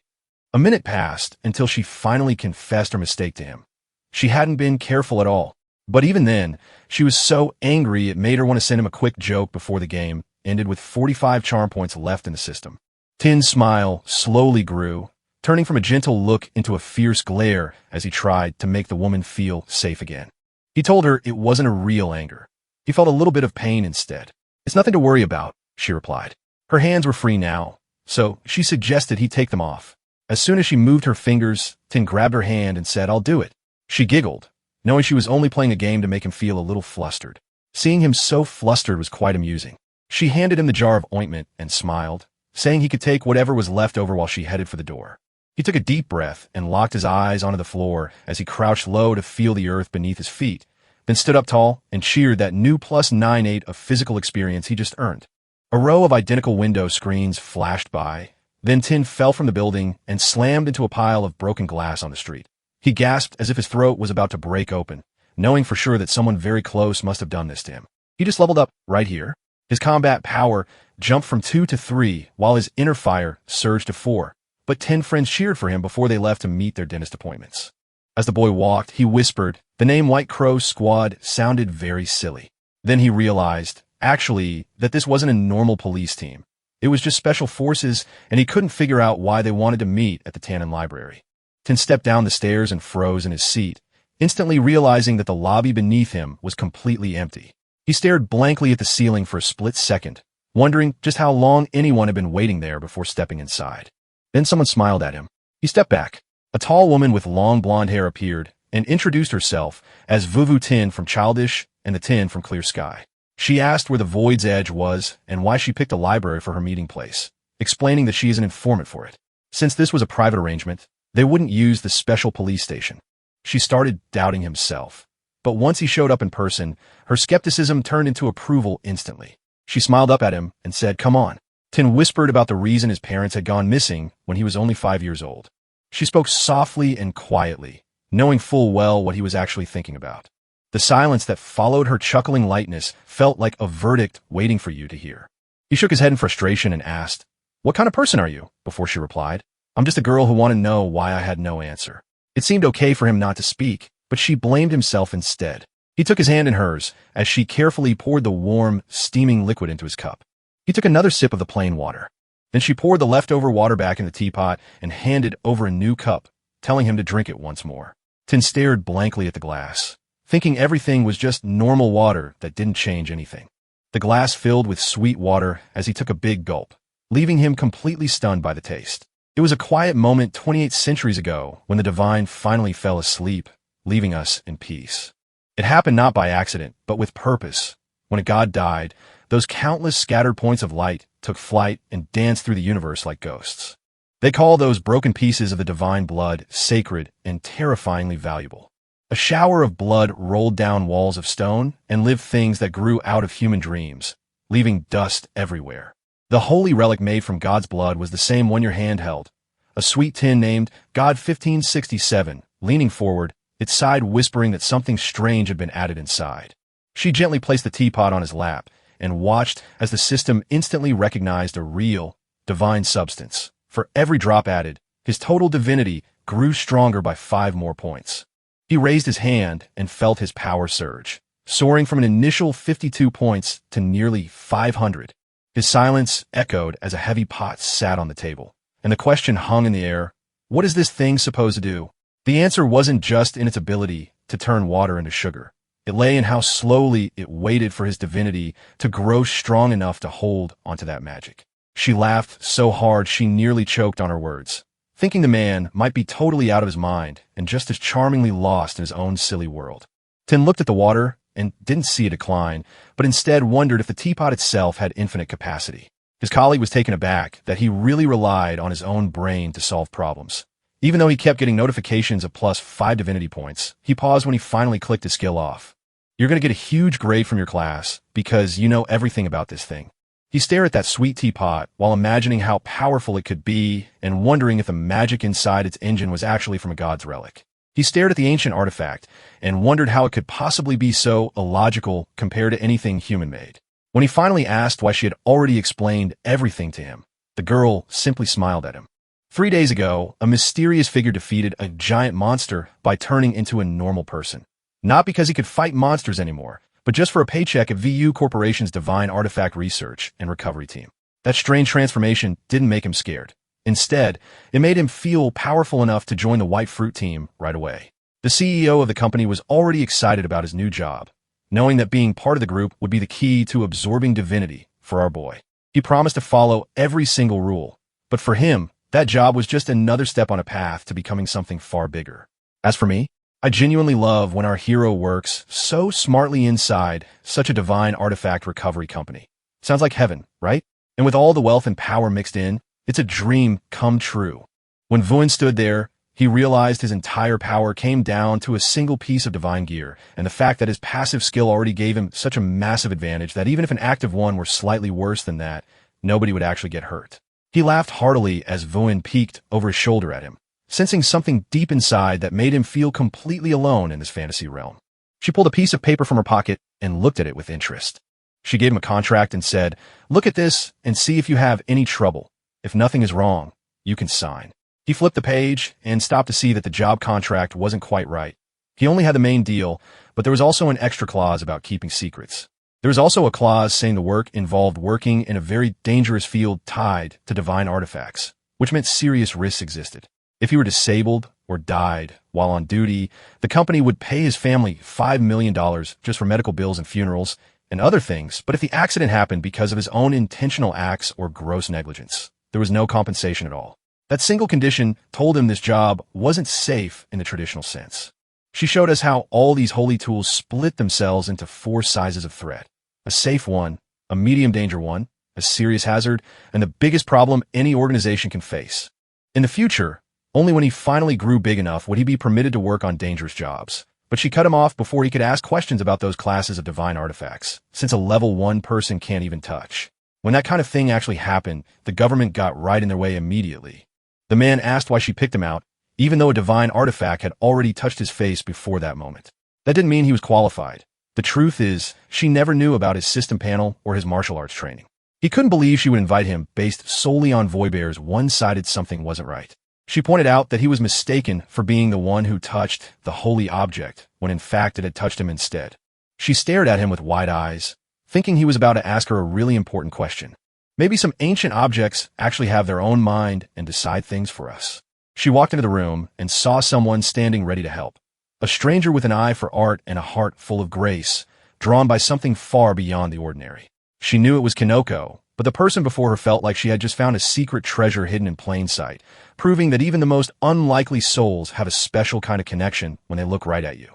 A minute passed until she finally confessed her mistake to him. She hadn't been careful at all. But even then, she was so angry it made her want to send him a quick joke before the game ended with 45 charm points left in the system. Tin's smile slowly grew, turning from a gentle look into a fierce glare as he tried to make the woman feel safe again. He told her it wasn't a real anger. He felt a little bit of pain instead. "It's nothing to worry about," she replied. Her hands were free now, so she suggested he take them off. As soon as she moved her fingers, Tin grabbed her hand and said, "I'll do it." She giggled, knowing she was only playing a game to make him feel a little flustered. Seeing him so flustered was quite amusing. She handed him the jar of ointment and smiled, saying he could take whatever was left over while she headed for the door. He took a deep breath and locked his eyes onto the floor as he crouched low to feel the earth beneath his feet, then stood up tall and cheered that new plus 9/8 of physical experience he just earned. A row of identical window screens flashed by. Then Tin fell from the building and slammed into a pile of broken glass on the street. He gasped as if his throat was about to break open, knowing for sure that someone very close must have done this to him. He just leveled up right here. His combat power jumped from 2 to 3, while his inner fire surged to 4. But 10 friends cheered for him before they left to meet their dentist appointments. As the boy walked, he whispered, the name White Crow Squad sounded very silly. Then he realized, actually, that this wasn't a normal police team. It was just special forces, and he couldn't figure out why they wanted to meet at the Tannen Library. Tin stepped down the stairs and froze in his seat, instantly realizing that the lobby beneath him was completely empty. He stared blankly at the ceiling for a split second, wondering just how long anyone had been waiting there before stepping inside. Then someone smiled at him. He stepped back. A tall woman with long blonde hair appeared and introduced herself as Vuvu Tin from Childish and the Tin from Clear Sky. She asked where the Void's Edge was and why she picked a library for her meeting place, explaining that she is an informant for it. Since this was a private arrangement, they wouldn't use the special police station. She started doubting himself. But once he showed up in person, her skepticism turned into approval instantly. She smiled up at him and said, "Come on." Tin whispered about the reason his parents had gone missing when he was only 5 years old. She spoke softly and quietly, knowing full well what he was actually thinking about. The silence that followed her chuckling lightness felt like a verdict waiting for you to hear. He shook his head in frustration and asked, "What kind of person are you?" Before she replied, "I'm just a girl who wanted to know why I had no answer." It seemed okay for him not to speak, but she blamed himself instead. He took his hand in hers as she carefully poured the warm, steaming liquid into his cup. He took another sip of the plain water. Then she poured the leftover water back in the teapot and handed over a new cup, telling him to drink it once more. Tin stared blankly at the glass, thinking everything was just normal water that didn't change anything. The glass filled with sweet water as he took a big gulp, leaving him completely stunned by the taste. It was a quiet moment 28 centuries ago when the divine finally fell asleep, leaving us in peace. It happened not by accident, but with purpose. When a god died, those countless scattered points of light took flight and danced through the universe like ghosts. They call those broken pieces of the divine blood sacred and terrifyingly valuable. A shower of blood rolled down walls of stone and lived things that grew out of human dreams, leaving dust everywhere. The holy relic made from God's blood was the same one your hand held, a sweet tin named God 1567, leaning forward, its side whispering that something strange had been added inside. She gently placed the teapot on his lap and watched as the system instantly recognized a real, divine substance. For every drop added, his total divinity grew stronger by 5 more points. He raised his hand and felt his power surge, soaring from an initial 52 points to nearly 500. His silence echoed as a heavy pot sat on the table, and the question hung in the air, what is this thing supposed to do? The answer wasn't just in its ability to turn water into sugar. It lay in how slowly it waited for his divinity to grow strong enough to hold onto that magic. She laughed so hard she nearly choked on her words, thinking the man might be totally out of his mind and just as charmingly lost in his own silly world. Tin looked at the water and didn't see a decline, but instead wondered if the teapot itself had infinite capacity. His colleague was taken aback that he really relied on his own brain to solve problems. Even though he kept getting notifications of plus 5 divinity points, he paused when he finally clicked his skill off. You're going to get a huge grade from your class because you know everything about this thing. He stared at that sweet teapot while imagining how powerful it could be and wondering if the magic inside its engine was actually from a god's relic. He stared at the ancient artifact and wondered how it could possibly be so illogical compared to anything human-made. When he finally asked why she had already explained everything to him, the girl simply smiled at him. 3 days ago, a mysterious figure defeated a giant monster by turning into a normal person. Not because he could fight monsters anymore, but just for a paycheck at VU Corporation's Divine Artifact Research and Recovery Team. That strange transformation didn't make him scared. Instead, it made him feel powerful enough to join the White Fruit team right away. The CEO of the company was already excited about his new job, knowing that being part of the group would be the key to absorbing divinity for our boy. He promised to follow every single rule, but for him, that job was just another step on a path to becoming something far bigger. As for me, I genuinely love when our hero works so smartly inside such a divine artifact recovery company. Sounds like heaven, right? And with all the wealth and power mixed in, it's a dream come true. When Vun stood there, he realized his entire power came down to a single piece of divine gear, and the fact that his passive skill already gave him such a massive advantage that even if an active one were slightly worse than that, nobody would actually get hurt. He laughed heartily as Vun peeked over his shoulder at him, sensing something deep inside that made him feel completely alone in this fantasy realm. She pulled a piece of paper from her pocket and looked at it with interest. She gave him a contract and said, "Look at this and see if you have any trouble. If nothing is wrong, you can sign." He flipped the page and stopped to see that the job contract wasn't quite right. He only had the main deal, but there was also an extra clause about keeping secrets. There was also a clause saying the work involved working in a very dangerous field tied to divine artifacts, which meant serious risks existed. If he were disabled or died while on duty, the company would pay his family $5 million just for medical bills and funerals and other things, but if the accident happened because of his own intentional acts or gross negligence, there was no compensation at all. That single condition told him this job wasn't safe in the traditional sense. She showed us how all these holy tools split themselves into 4 sizes of threat: a safe one, a medium danger one, a serious hazard, and the biggest problem any organization can face. In the future, only when he finally grew big enough would he be permitted to work on dangerous jobs. But she cut him off before he could ask questions about those classes of divine artifacts, since a level 1 person can't even touch. When that kind of thing actually happened, the government got right in their way immediately. The man asked why she picked him out, even though a divine artifact had already touched his face before that moment. That didn't mean he was qualified. The truth is, she never knew about his system panel or his martial arts training. He couldn't believe she would invite him based solely on Voybear's one-sided something wasn't right. She pointed out that he was mistaken for being the one who touched the holy object, when in fact it had touched him instead. She stared at him with wide eyes, thinking he was about to ask her a really important question. Maybe some ancient objects actually have their own mind and decide things for us. She walked into the room and saw someone standing ready to help. A stranger with an eye for art and a heart full of grace, drawn by something far beyond the ordinary. She knew it was Kinoko, but the person before her felt like she had just found a secret treasure hidden in plain sight, proving that even the most unlikely souls have a special kind of connection when they look right at you.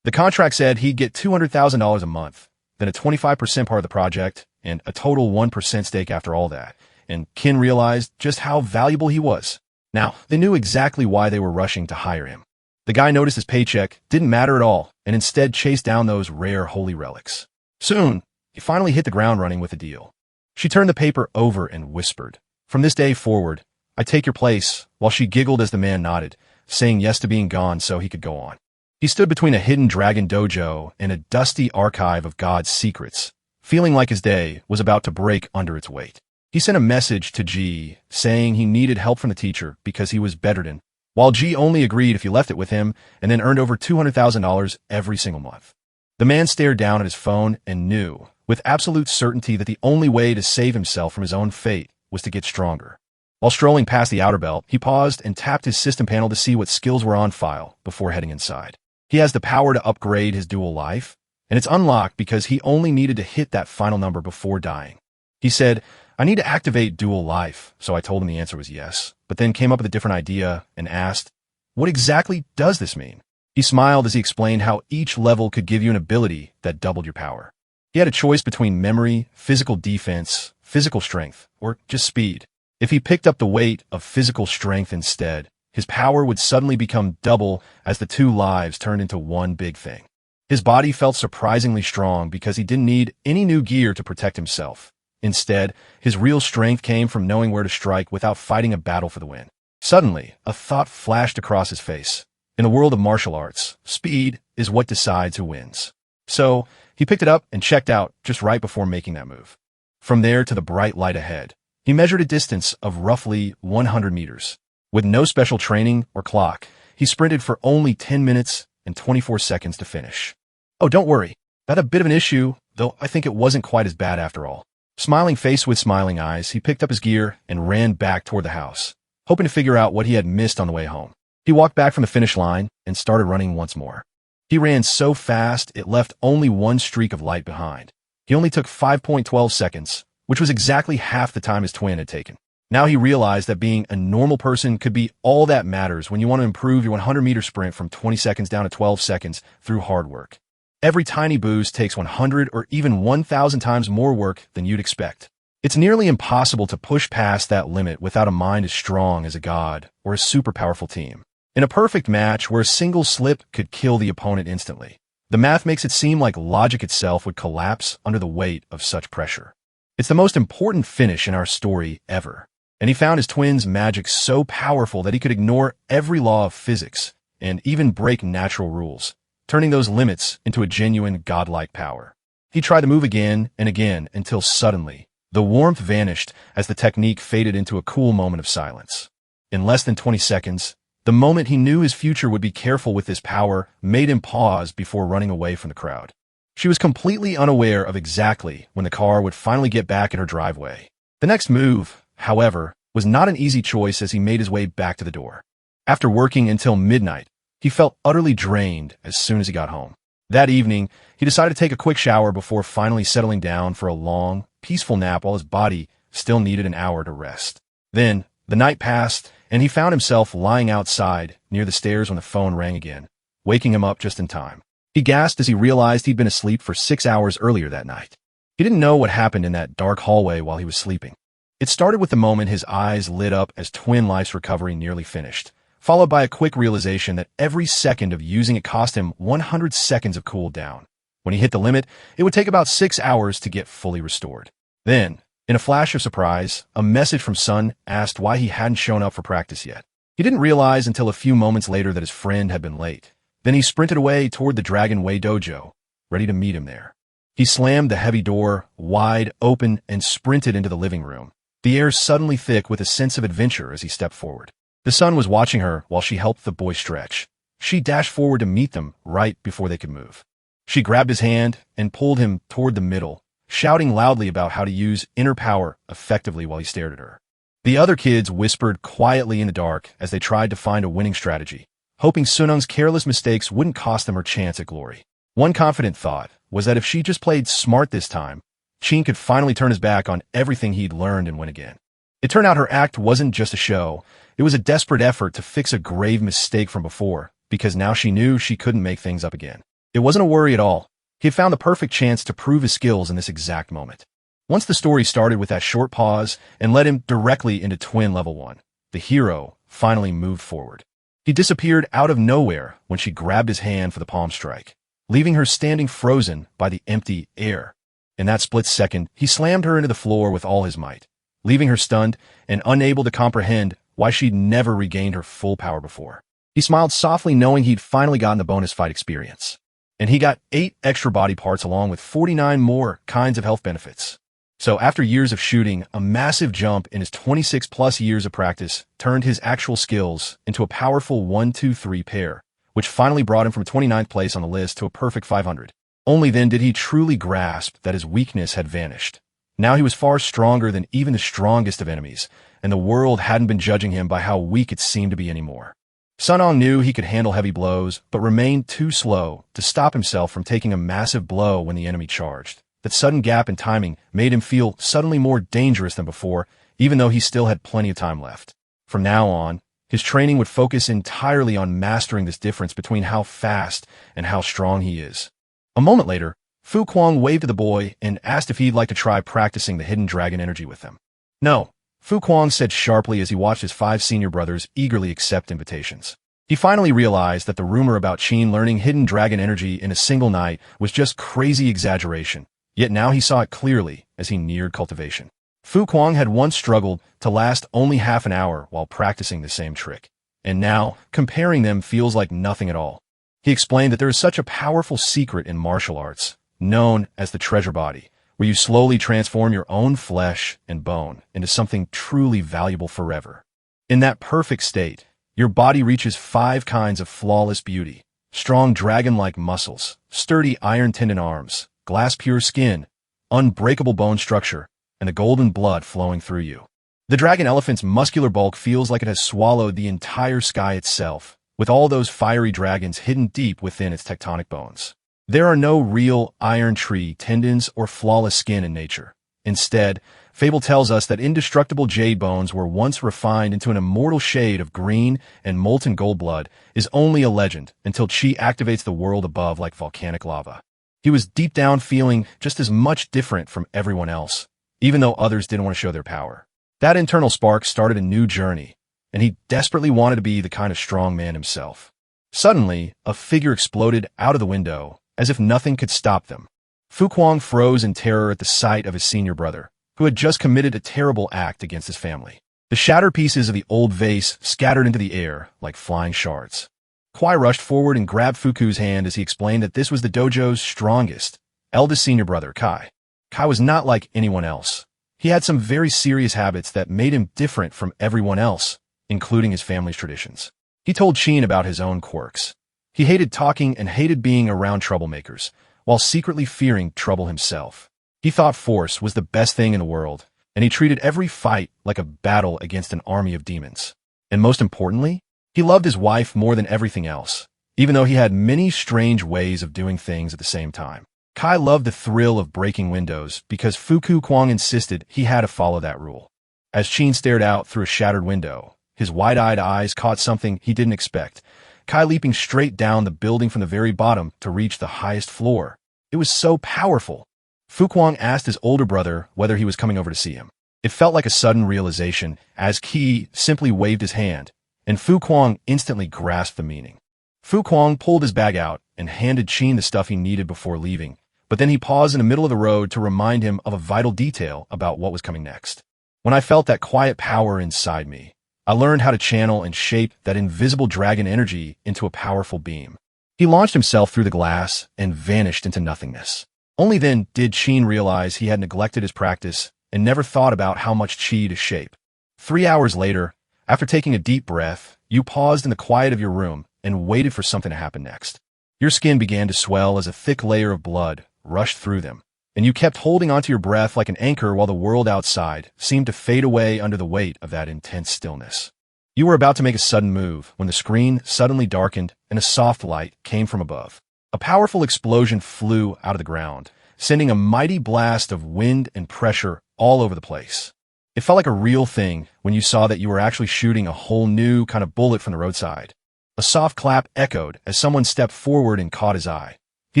The contract said he'd get $200,000 a month, then a 25% part of the project, and a total 1% stake after all that, and Kin realized just how valuable he was. Now, they knew exactly why they were rushing to hire him. The guy noticed his paycheck didn't matter at all, and instead chased down those rare holy relics. Soon, he finally hit the ground running with the deal. She turned the paper over and whispered, "From this day forward, I take your place," while she giggled as the man nodded, saying yes to being gone so he could go on. He stood between a hidden dragon dojo and a dusty archive of God's secrets, feeling like his day was about to break under its weight. He sent a message to G, saying he needed help from the teacher because he was bedridden, while G only agreed if he left it with him and then earned over $200,000 every single month. The man stared down at his phone and knew, with absolute certainty, that the only way to save himself from his own fate was to get stronger. While strolling past the outer belt, he paused and tapped his system panel to see what skills were on file before heading inside. He has the power to upgrade his dual life, and it's unlocked because he only needed to hit that final number before dying. He said, "I need to activate dual life," so I told him the answer was yes, but then came up with a different idea and asked, "What exactly does this mean?" He smiled as he explained how each level could give you an ability that doubled your power. He had a choice between memory, physical defense, physical strength, or just speed. If he picked up the weight of physical strength instead, his power would suddenly become double as the 2 lives turned into one big thing. His body felt surprisingly strong because he didn't need any new gear to protect himself. Instead, his real strength came from knowing where to strike without fighting a battle for the win. Suddenly, a thought flashed across his face. In the world of martial arts, speed is what decides who wins. So, he picked it up and checked out just right before making that move. From there to the bright light ahead, he measured a distance of roughly 100 meters. With no special training or clock, he sprinted for only 10 minutes and 24 seconds to finish. "Oh, don't worry. I had a bit of an issue, though I think it wasn't quite as bad after all." Smiling face with smiling eyes, he picked up his gear and ran back toward the house, hoping to figure out what he had missed on the way home. He walked back from the finish line and started running once more. He ran so fast it left only one streak of light behind. He only took 5.12 seconds, which was exactly half the time his twin had taken. Now he realized that being a normal person could be all that matters when you want to improve your 100-meter sprint from 20 seconds down to 12 seconds through hard work. Every tiny boost takes 100 or even 1,000 times more work than you'd expect. It's nearly impossible to push past that limit without a mind as strong as a god or a super powerful team. In a perfect match where a single slip could kill the opponent instantly, the math makes it seem like logic itself would collapse under the weight of such pressure. It's the most important finish in our story ever, and he found his twin's magic so powerful that he could ignore every law of physics and even break natural rules, turning those limits into a genuine godlike power. He tried the move again and again until suddenly, the warmth vanished as the technique faded into a cool moment of silence. In less than 20 seconds, the moment he knew his future would be careful with this power made him pause before running away from the crowd. She was completely unaware of exactly when the car would finally get back in her driveway. The next move, however, was not an easy choice as he made his way back to the door. After working until midnight, he felt utterly drained as soon as he got home. That evening, he decided to take a quick shower before finally settling down for a long, peaceful nap while his body still needed an hour to rest. Then, the night passed, and he found himself lying outside near the stairs when the phone rang again, waking him up just in time. He gasped as he realized he'd been asleep for 6 hours earlier that night. He didn't know what happened in that dark hallway while he was sleeping. It started with the moment his eyes lit up as Twin Life's recovery nearly finished, followed by a quick realization that every second of using it cost him 100 seconds of cooldown. When he hit the limit, it would take about 6 hours to get fully restored. Then, in a flash of surprise, a message from Sun asked why he hadn't shown up for practice yet. He didn't realize until a few moments later that his friend had been late. Then he sprinted away toward the Dragon Way dojo, ready to meet him there. He slammed the heavy door wide open and sprinted into the living room, the air suddenly thick with a sense of adventure as he stepped forward. The Sun was watching her while she helped the boy stretch. She dashed forward to meet them right before they could move. She grabbed his hand and pulled him toward the middle, shouting loudly about how to use inner power effectively while he stared at her. The other kids whispered quietly in the dark as they tried to find a winning strategy, hoping Sunung's careless mistakes wouldn't cost them her chance at glory. One confident thought was that if she just played smart this time, Chin could finally turn his back on everything he'd learned and win again. It turned out her act wasn't just a show, it was a desperate effort to fix a grave mistake from before, because now she knew she couldn't make things up again. It wasn't a worry at all. He had found the perfect chance to prove his skills in this exact moment. Once the story started with that short pause and led him directly into Twin Level 1, the hero finally moved forward. He disappeared out of nowhere when she grabbed his hand for the palm strike, leaving her standing frozen by the empty air. In that split second, he slammed her into the floor with all his might, leaving her stunned and unable to comprehend why she'd never regained her full power before. He smiled softly knowing he'd finally gotten the bonus fight experience. And he got 8 extra body parts along with 49 more kinds of health benefits. So after years of shooting, a massive jump in his 26-plus years of practice turned his actual skills into a powerful 1-2-3 pair, which finally brought him from 29th place on the list to a perfect 500. Only then did he truly grasp that his weakness had vanished. Now he was far stronger than even the strongest of enemies, and the world hadn't been judging him by how weak it seemed to be anymore. Sunong knew he could handle heavy blows, but remained too slow to stop himself from taking a massive blow when the enemy charged. That sudden gap in timing made him feel suddenly more dangerous than before, even though he still had plenty of time left. From now on, his training would focus entirely on mastering this difference between how fast and how strong he is. A moment later, Fu Kuang waved to the boy and asked if he'd like to try practicing the hidden dragon energy with them. No, Fu Kuang said sharply as he watched his 5 senior brothers eagerly accept invitations. He finally realized that the rumor about Qin learning hidden dragon energy in a single night was just crazy exaggeration, yet now he saw it clearly as he neared cultivation. Fu Kuang had once struggled to last only half an hour while practicing the same trick, and now comparing them feels like nothing at all. He explained that there is such a powerful secret in martial arts, known as the treasure body, where you slowly transform your own flesh and bone into something truly valuable forever. In that perfect state, your body reaches 5 kinds of flawless beauty: strong dragon-like muscles, sturdy iron tendon arms, glass-pure skin, unbreakable bone structure, and the golden blood flowing through you. The dragon elephant's muscular bulk feels like it has swallowed the entire sky itself, with all those fiery dragons hidden deep within its tectonic bones. There are no real iron tree tendons or flawless skin in nature. Instead, fable tells us that indestructible jade bones were once refined into an immortal shade of green, and molten gold blood is only a legend until Qi activates the world above like volcanic lava. He was deep down feeling just as much different from everyone else, even though others didn't want to show their power. That internal spark started a new journey, and he desperately wanted to be the kind of strong man himself. Suddenly, a figure exploded out of the window, as if nothing could stop them. Fu Kuang froze in terror at the sight of his senior brother, who had just committed a terrible act against his family. The shattered pieces of the old vase scattered into the air like flying shards. Kwai rushed forward and grabbed Fuku's hand as he explained that this was the dojo's strongest, eldest senior brother, Kai. Kai was not like anyone else. He had some very serious habits that made him different from everyone else, including his family's traditions. He told Chin about his own quirks. He hated talking and hated being around troublemakers, while secretly fearing trouble himself. He thought force was the best thing in the world, and he treated every fight like a battle against an army of demons. And most importantly, he loved his wife more than everything else, even though he had many strange ways of doing things at the same time. Kai loved the thrill of breaking windows because Fuku Kuang insisted he had to follow that rule. As Chin stared out through a shattered window, his wide-eyed eyes caught something he didn't expect, Kai leaping straight down the building from the very bottom to reach the highest floor. It was so powerful. Fu Kuang asked his older brother whether he was coming over to see him. It felt like a sudden realization as Qi simply waved his hand, and Fu Kuang instantly grasped the meaning. Fu Kuang pulled his bag out and handed Chin the stuff he needed before leaving, but then he paused in the middle of the road to remind him of a vital detail about what was coming next. When I felt that quiet power inside me, I learned how to channel and shape that invisible dragon energy into a powerful beam. He launched himself through the glass and vanished into nothingness. Only then did Chin realize he had neglected his practice and never thought about how much chi to shape. 3 hours later, after taking a deep breath, you paused in the quiet of your room and waited for something to happen next. Your skin began to swell as a thick layer of blood rushed through them, and you kept holding onto your breath like an anchor while the world outside seemed to fade away under the weight of that intense stillness. You were about to make a sudden move when the screen suddenly darkened and a soft light came from above. A powerful explosion flew out of the ground, sending a mighty blast of wind and pressure all over the place. It felt like a real thing when you saw that you were actually shooting a whole new kind of bullet from the roadside. A soft clap echoed as someone stepped forward and caught his eye. He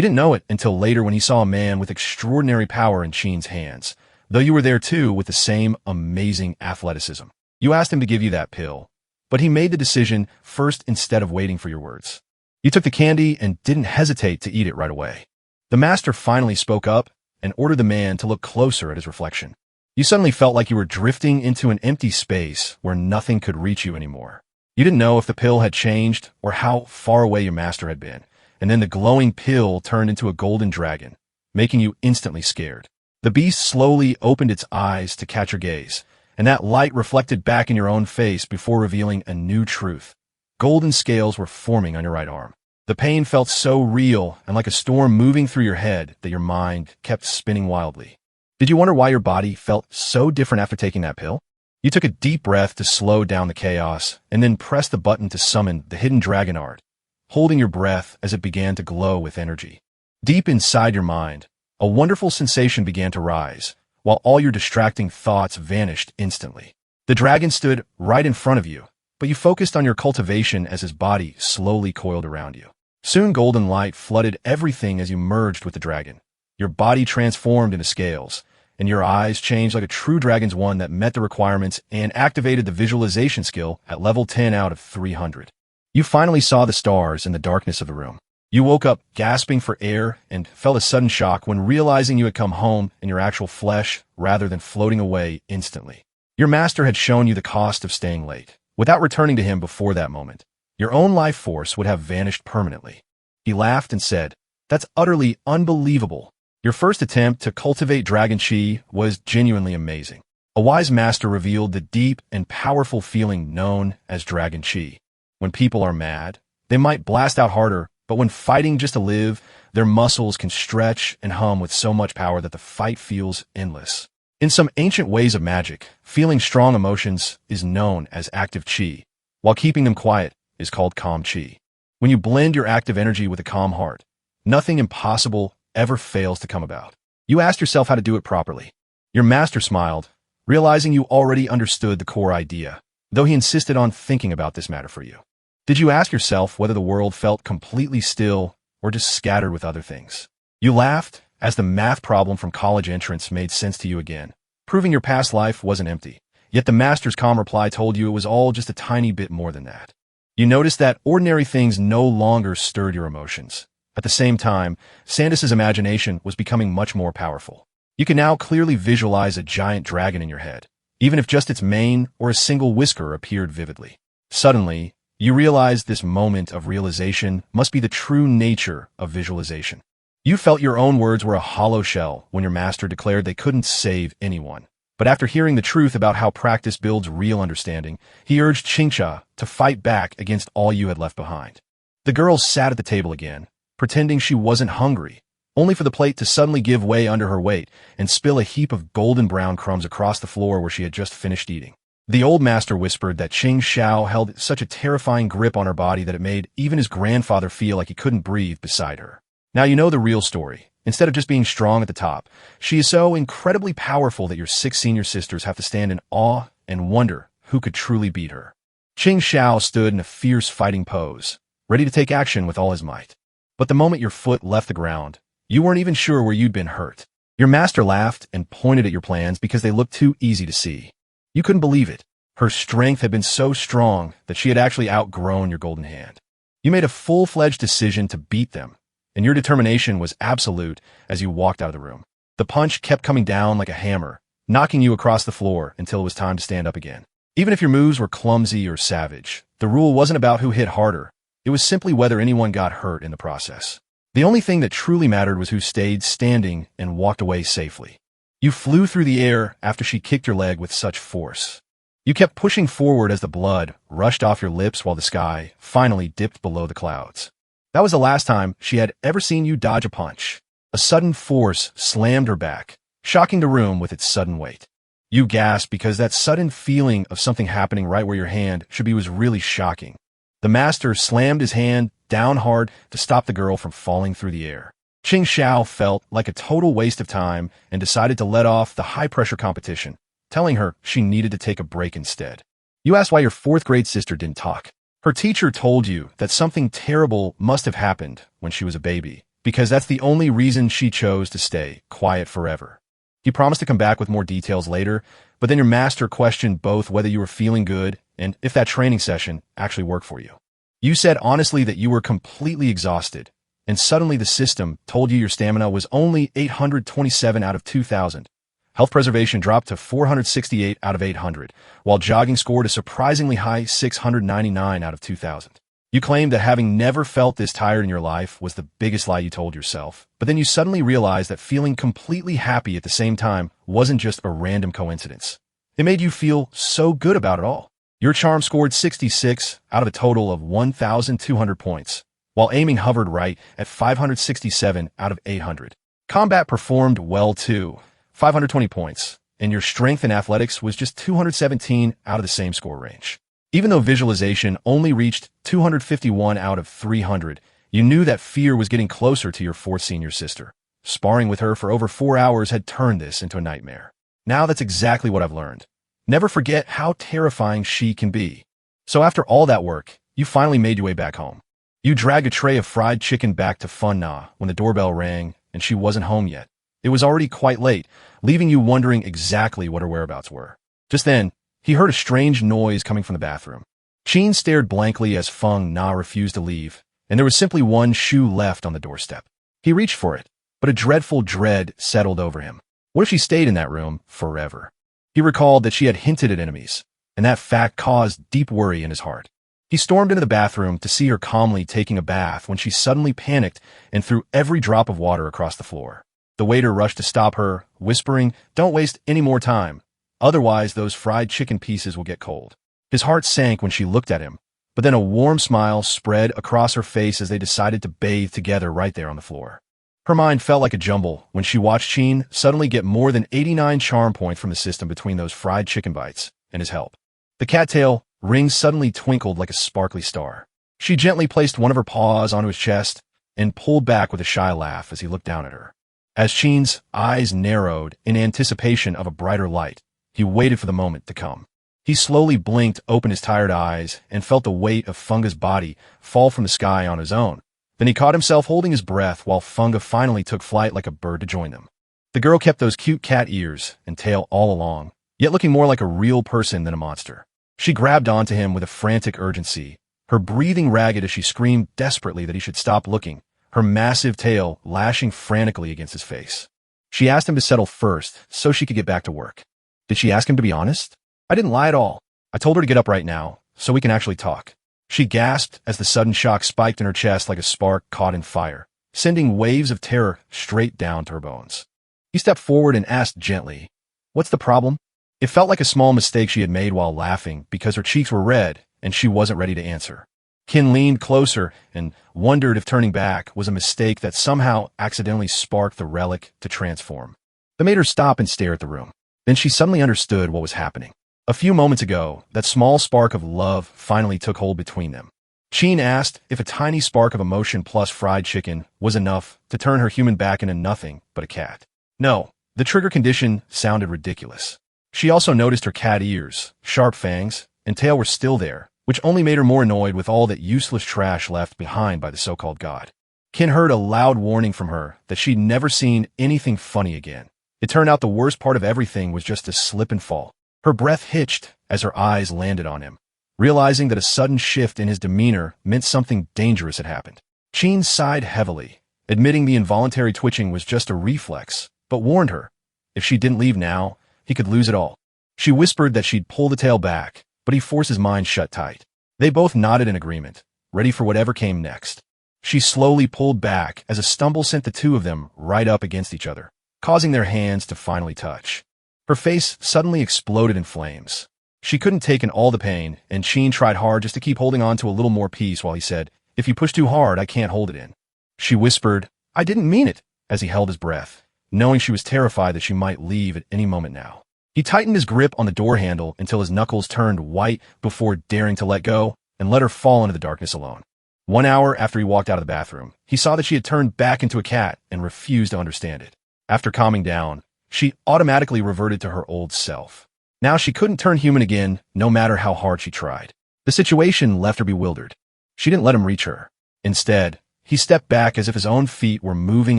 didn't know it until later when he saw a man with extraordinary power in Chin's hands, though you were there too with the same amazing athleticism. You asked him to give you that pill, but he made the decision first instead of waiting for your words. You took the candy and didn't hesitate to eat it right away. The master finally spoke up and ordered the man to look closer at his reflection. You suddenly felt like you were drifting into an empty space where nothing could reach you anymore. You didn't know if the pill had changed or how far away your master had been, and then the glowing pill turned into a golden dragon, making you instantly scared. The beast slowly opened its eyes to catch your gaze, and that light reflected back in your own face before revealing a new truth. Golden scales were forming on your right arm. The pain felt so real and like a storm moving through your head that your mind kept spinning wildly. Did you wonder why your body felt so different after taking that pill? You took a deep breath to slow down the chaos and then pressed the button to summon the hidden dragon art, holding your breath as it began to glow with energy. Deep inside your mind, a wonderful sensation began to rise, while all your distracting thoughts vanished instantly. The dragon stood right in front of you, but you focused on your cultivation as his body slowly coiled around you. Soon golden light flooded everything as you merged with the dragon. Your body transformed into scales, and your eyes changed like a true dragon's one that met the requirements and activated the visualization skill at level 10 out of 300. You finally saw the stars in the darkness of the room. You woke up gasping for air and felt a sudden shock when realizing you had come home in your actual flesh rather than floating away instantly. Your master had shown you the cost of staying late. Without returning to him before that moment, your own life force would have vanished permanently. He laughed and said, "That's utterly unbelievable. Your first attempt to cultivate Dragon Chi was genuinely amazing." A wise master revealed the deep and powerful feeling known as Dragon Chi. When people are mad, they might blast out harder, but when fighting just to live, their muscles can stretch and hum with so much power that the fight feels endless. In some ancient ways of magic, feeling strong emotions is known as active Chi, while keeping them quiet is called calm Chi. When you blend your active energy with a calm heart, nothing impossible ever fails to come about. You asked yourself how to do it properly. Your master smiled, realizing you already understood the core idea, though he insisted on thinking about this matter for you. Did you ask yourself whether the world felt completely still or just scattered with other things? You laughed as the math problem from college entrance made sense to you again, proving your past life wasn't empty. Yet the master's calm reply told you it was all just a tiny bit more than that. You noticed that ordinary things no longer stirred your emotions. At the same time, Sandus's imagination was becoming much more powerful. You can now clearly visualize a giant dragon in your head, even if just its mane or a single whisker appeared vividly. Suddenly, you realized this moment of realization must be the true nature of visualization. You felt your own words were a hollow shell when your master declared they couldn't save anyone. But after hearing the truth about how practice builds real understanding, he urged Qingxia to fight back against all you had left behind. The girl sat at the table again, pretending she wasn't hungry, only for the plate to suddenly give way under her weight and spill a heap of golden brown crumbs across the floor where she had just finished eating. The old master whispered that Qing Xiao held such a terrifying grip on her body that it made even his grandfather feel like he couldn't breathe beside her. Now you know the real story. Instead of just being strong at the top, she is so incredibly powerful that your 6 senior sisters have to stand in awe and wonder who could truly beat her. Qing Xiao stood in a fierce fighting pose, ready to take action with all his might. But the moment your foot left the ground, you weren't even sure where you'd been hurt. Your master laughed and pointed at your plans because they looked too easy to see. You couldn't believe it. Her strength had been so strong that she had actually outgrown your golden hand. You made a full-fledged decision to beat them, and your determination was absolute as you walked out of the room. The punch kept coming down like a hammer, knocking you across the floor until it was time to stand up again. Even if your moves were clumsy or savage, the rule wasn't about who hit harder. It was simply whether anyone got hurt in the process. The only thing that truly mattered was who stayed standing and walked away safely. You flew through the air after she kicked your leg with such force. You kept pushing forward as the blood rushed off your lips while the sky finally dipped below the clouds. That was the last time she had ever seen you dodge a punch. A sudden force slammed her back, shocking the room with its sudden weight. You gasped because that sudden feeling of something happening right where your hand should be was really shocking. The master slammed his hand down hard to stop the girl from falling through the air. Qing Xiao felt like a total waste of time and decided to let off the high-pressure competition, telling her she needed to take a break instead. You asked why your 4th-grade sister didn't talk. Her teacher told you that something terrible must have happened when she was a baby, because that's the only reason she chose to stay quiet forever. He promised to come back with more details later, but then your master questioned both whether you were feeling good and if that training session actually worked for you. You said honestly that you were completely exhausted, and suddenly the system told you your stamina was only 827 out of 2,000. Health preservation dropped to 468 out of 800, while jogging scored a surprisingly high 699 out of 2,000. You claimed that having never felt this tired in your life was the biggest lie you told yourself, but then you suddenly realized that feeling completely happy at the same time wasn't just a random coincidence. It made you feel so good about it all. Your charm scored 66 out of a total of 1,200 points, while aiming hovered right at 567 out of 800. Combat performed well too, 520 points, and your strength in athletics was just 217 out of the same score range. Even though visualization only reached 251 out of 300, you knew that fear was getting closer to your 4th senior sister. Sparring with her for over 4 hours had turned this into a nightmare. Now that's exactly what I've learned. Never forget how terrifying she can be. So after all that work, you finally made your way back home. You dragged a tray of fried chicken back to Funga when the doorbell rang and she wasn't home yet. It was already quite late, leaving you wondering exactly what her whereabouts were. Just then, he heard a strange noise coming from the bathroom. Qin stared blankly as Funga refused to leave, and there was simply one shoe left on the doorstep. He reached for it, but a dreadful dread settled over him. What if she stayed in that room forever? He recalled that she had hinted at enemies, and that fact caused deep worry in his heart. He stormed into the bathroom to see her calmly taking a bath when she suddenly panicked and threw every drop of water across the floor. The waiter rushed to stop her, whispering, "Don't waste any more time. Otherwise, those fried chicken pieces will get cold." His heart sank when she looked at him, but then a warm smile spread across her face as they decided to bathe together right there on the floor. Her mind felt like a jumble when she watched Qin suddenly get more than 89 charm points from the system between those fried chicken bites and his help. The cattail ring suddenly twinkled like a sparkly star. She gently placed one of her paws onto his chest and pulled back with a shy laugh as he looked down at her. As Qin's eyes narrowed in anticipation of a brighter light, he waited for the moment to come. He slowly blinked open his tired eyes and felt the weight of Funga's body fall from the sky on his own. Then he caught himself holding his breath while Funga finally took flight like a bird to join them. The girl kept those cute cat ears and tail all along, yet looking more like a real person than a monster. She grabbed onto him with a frantic urgency, her breathing ragged as she screamed desperately that he should stop looking, her massive tail lashing frantically against his face. She asked him to settle first so she could get back to work. Did she ask him to be honest? I didn't lie at all. I told her to get up right now so we can actually talk. She gasped as the sudden shock spiked in her chest like a spark caught in fire, sending waves of terror straight down to her bones. He stepped forward and asked gently, "What's the problem?" It felt like a small mistake she had made while laughing because her cheeks were red and she wasn't ready to answer. Kin leaned closer and wondered if turning back was a mistake that somehow accidentally sparked the relic to transform. That made her stop and stare at the room. Then she suddenly understood what was happening. A few moments ago, that small spark of love finally took hold between them. Chin asked if a tiny spark of emotion plus fried chicken was enough to turn her human back into nothing but a cat. No, the trigger condition sounded ridiculous. She also noticed her cat ears, sharp fangs, and tail were still there, which only made her more annoyed with all that useless trash left behind by the so-called god. Kin heard a loud warning from her that she'd never seen anything funny again. It turned out the worst part of everything was just to slip and fall. Her breath hitched as her eyes landed on him, realizing that a sudden shift in his demeanor meant something dangerous had happened. Chin sighed heavily, admitting the involuntary twitching was just a reflex, but warned her, if she didn't leave now, he could lose it all. She whispered that she'd pull the tail back, but he forced his mind shut tight. They both nodded in agreement, ready for whatever came next. She slowly pulled back as a stumble sent the two of them right up against each other, causing their hands to finally touch. Her face suddenly exploded in flames. She couldn't take in all the pain, and Chin tried hard just to keep holding on to a little more peace while he said, "If you push too hard, I can't hold it in." She whispered, "I didn't mean it," as he held his breath, knowing she was terrified that she might leave at any moment now. He tightened his grip on the door handle until his knuckles turned white before daring to let go and let her fall into the darkness alone. 1 hour after he walked out of the bathroom, he saw that she had turned back into a cat and refused to understand it. After calming down, she automatically reverted to her old self. Now she couldn't turn human again, no matter how hard she tried. The situation left her bewildered. She didn't let him reach her. Instead, he stepped back as if his own feet were moving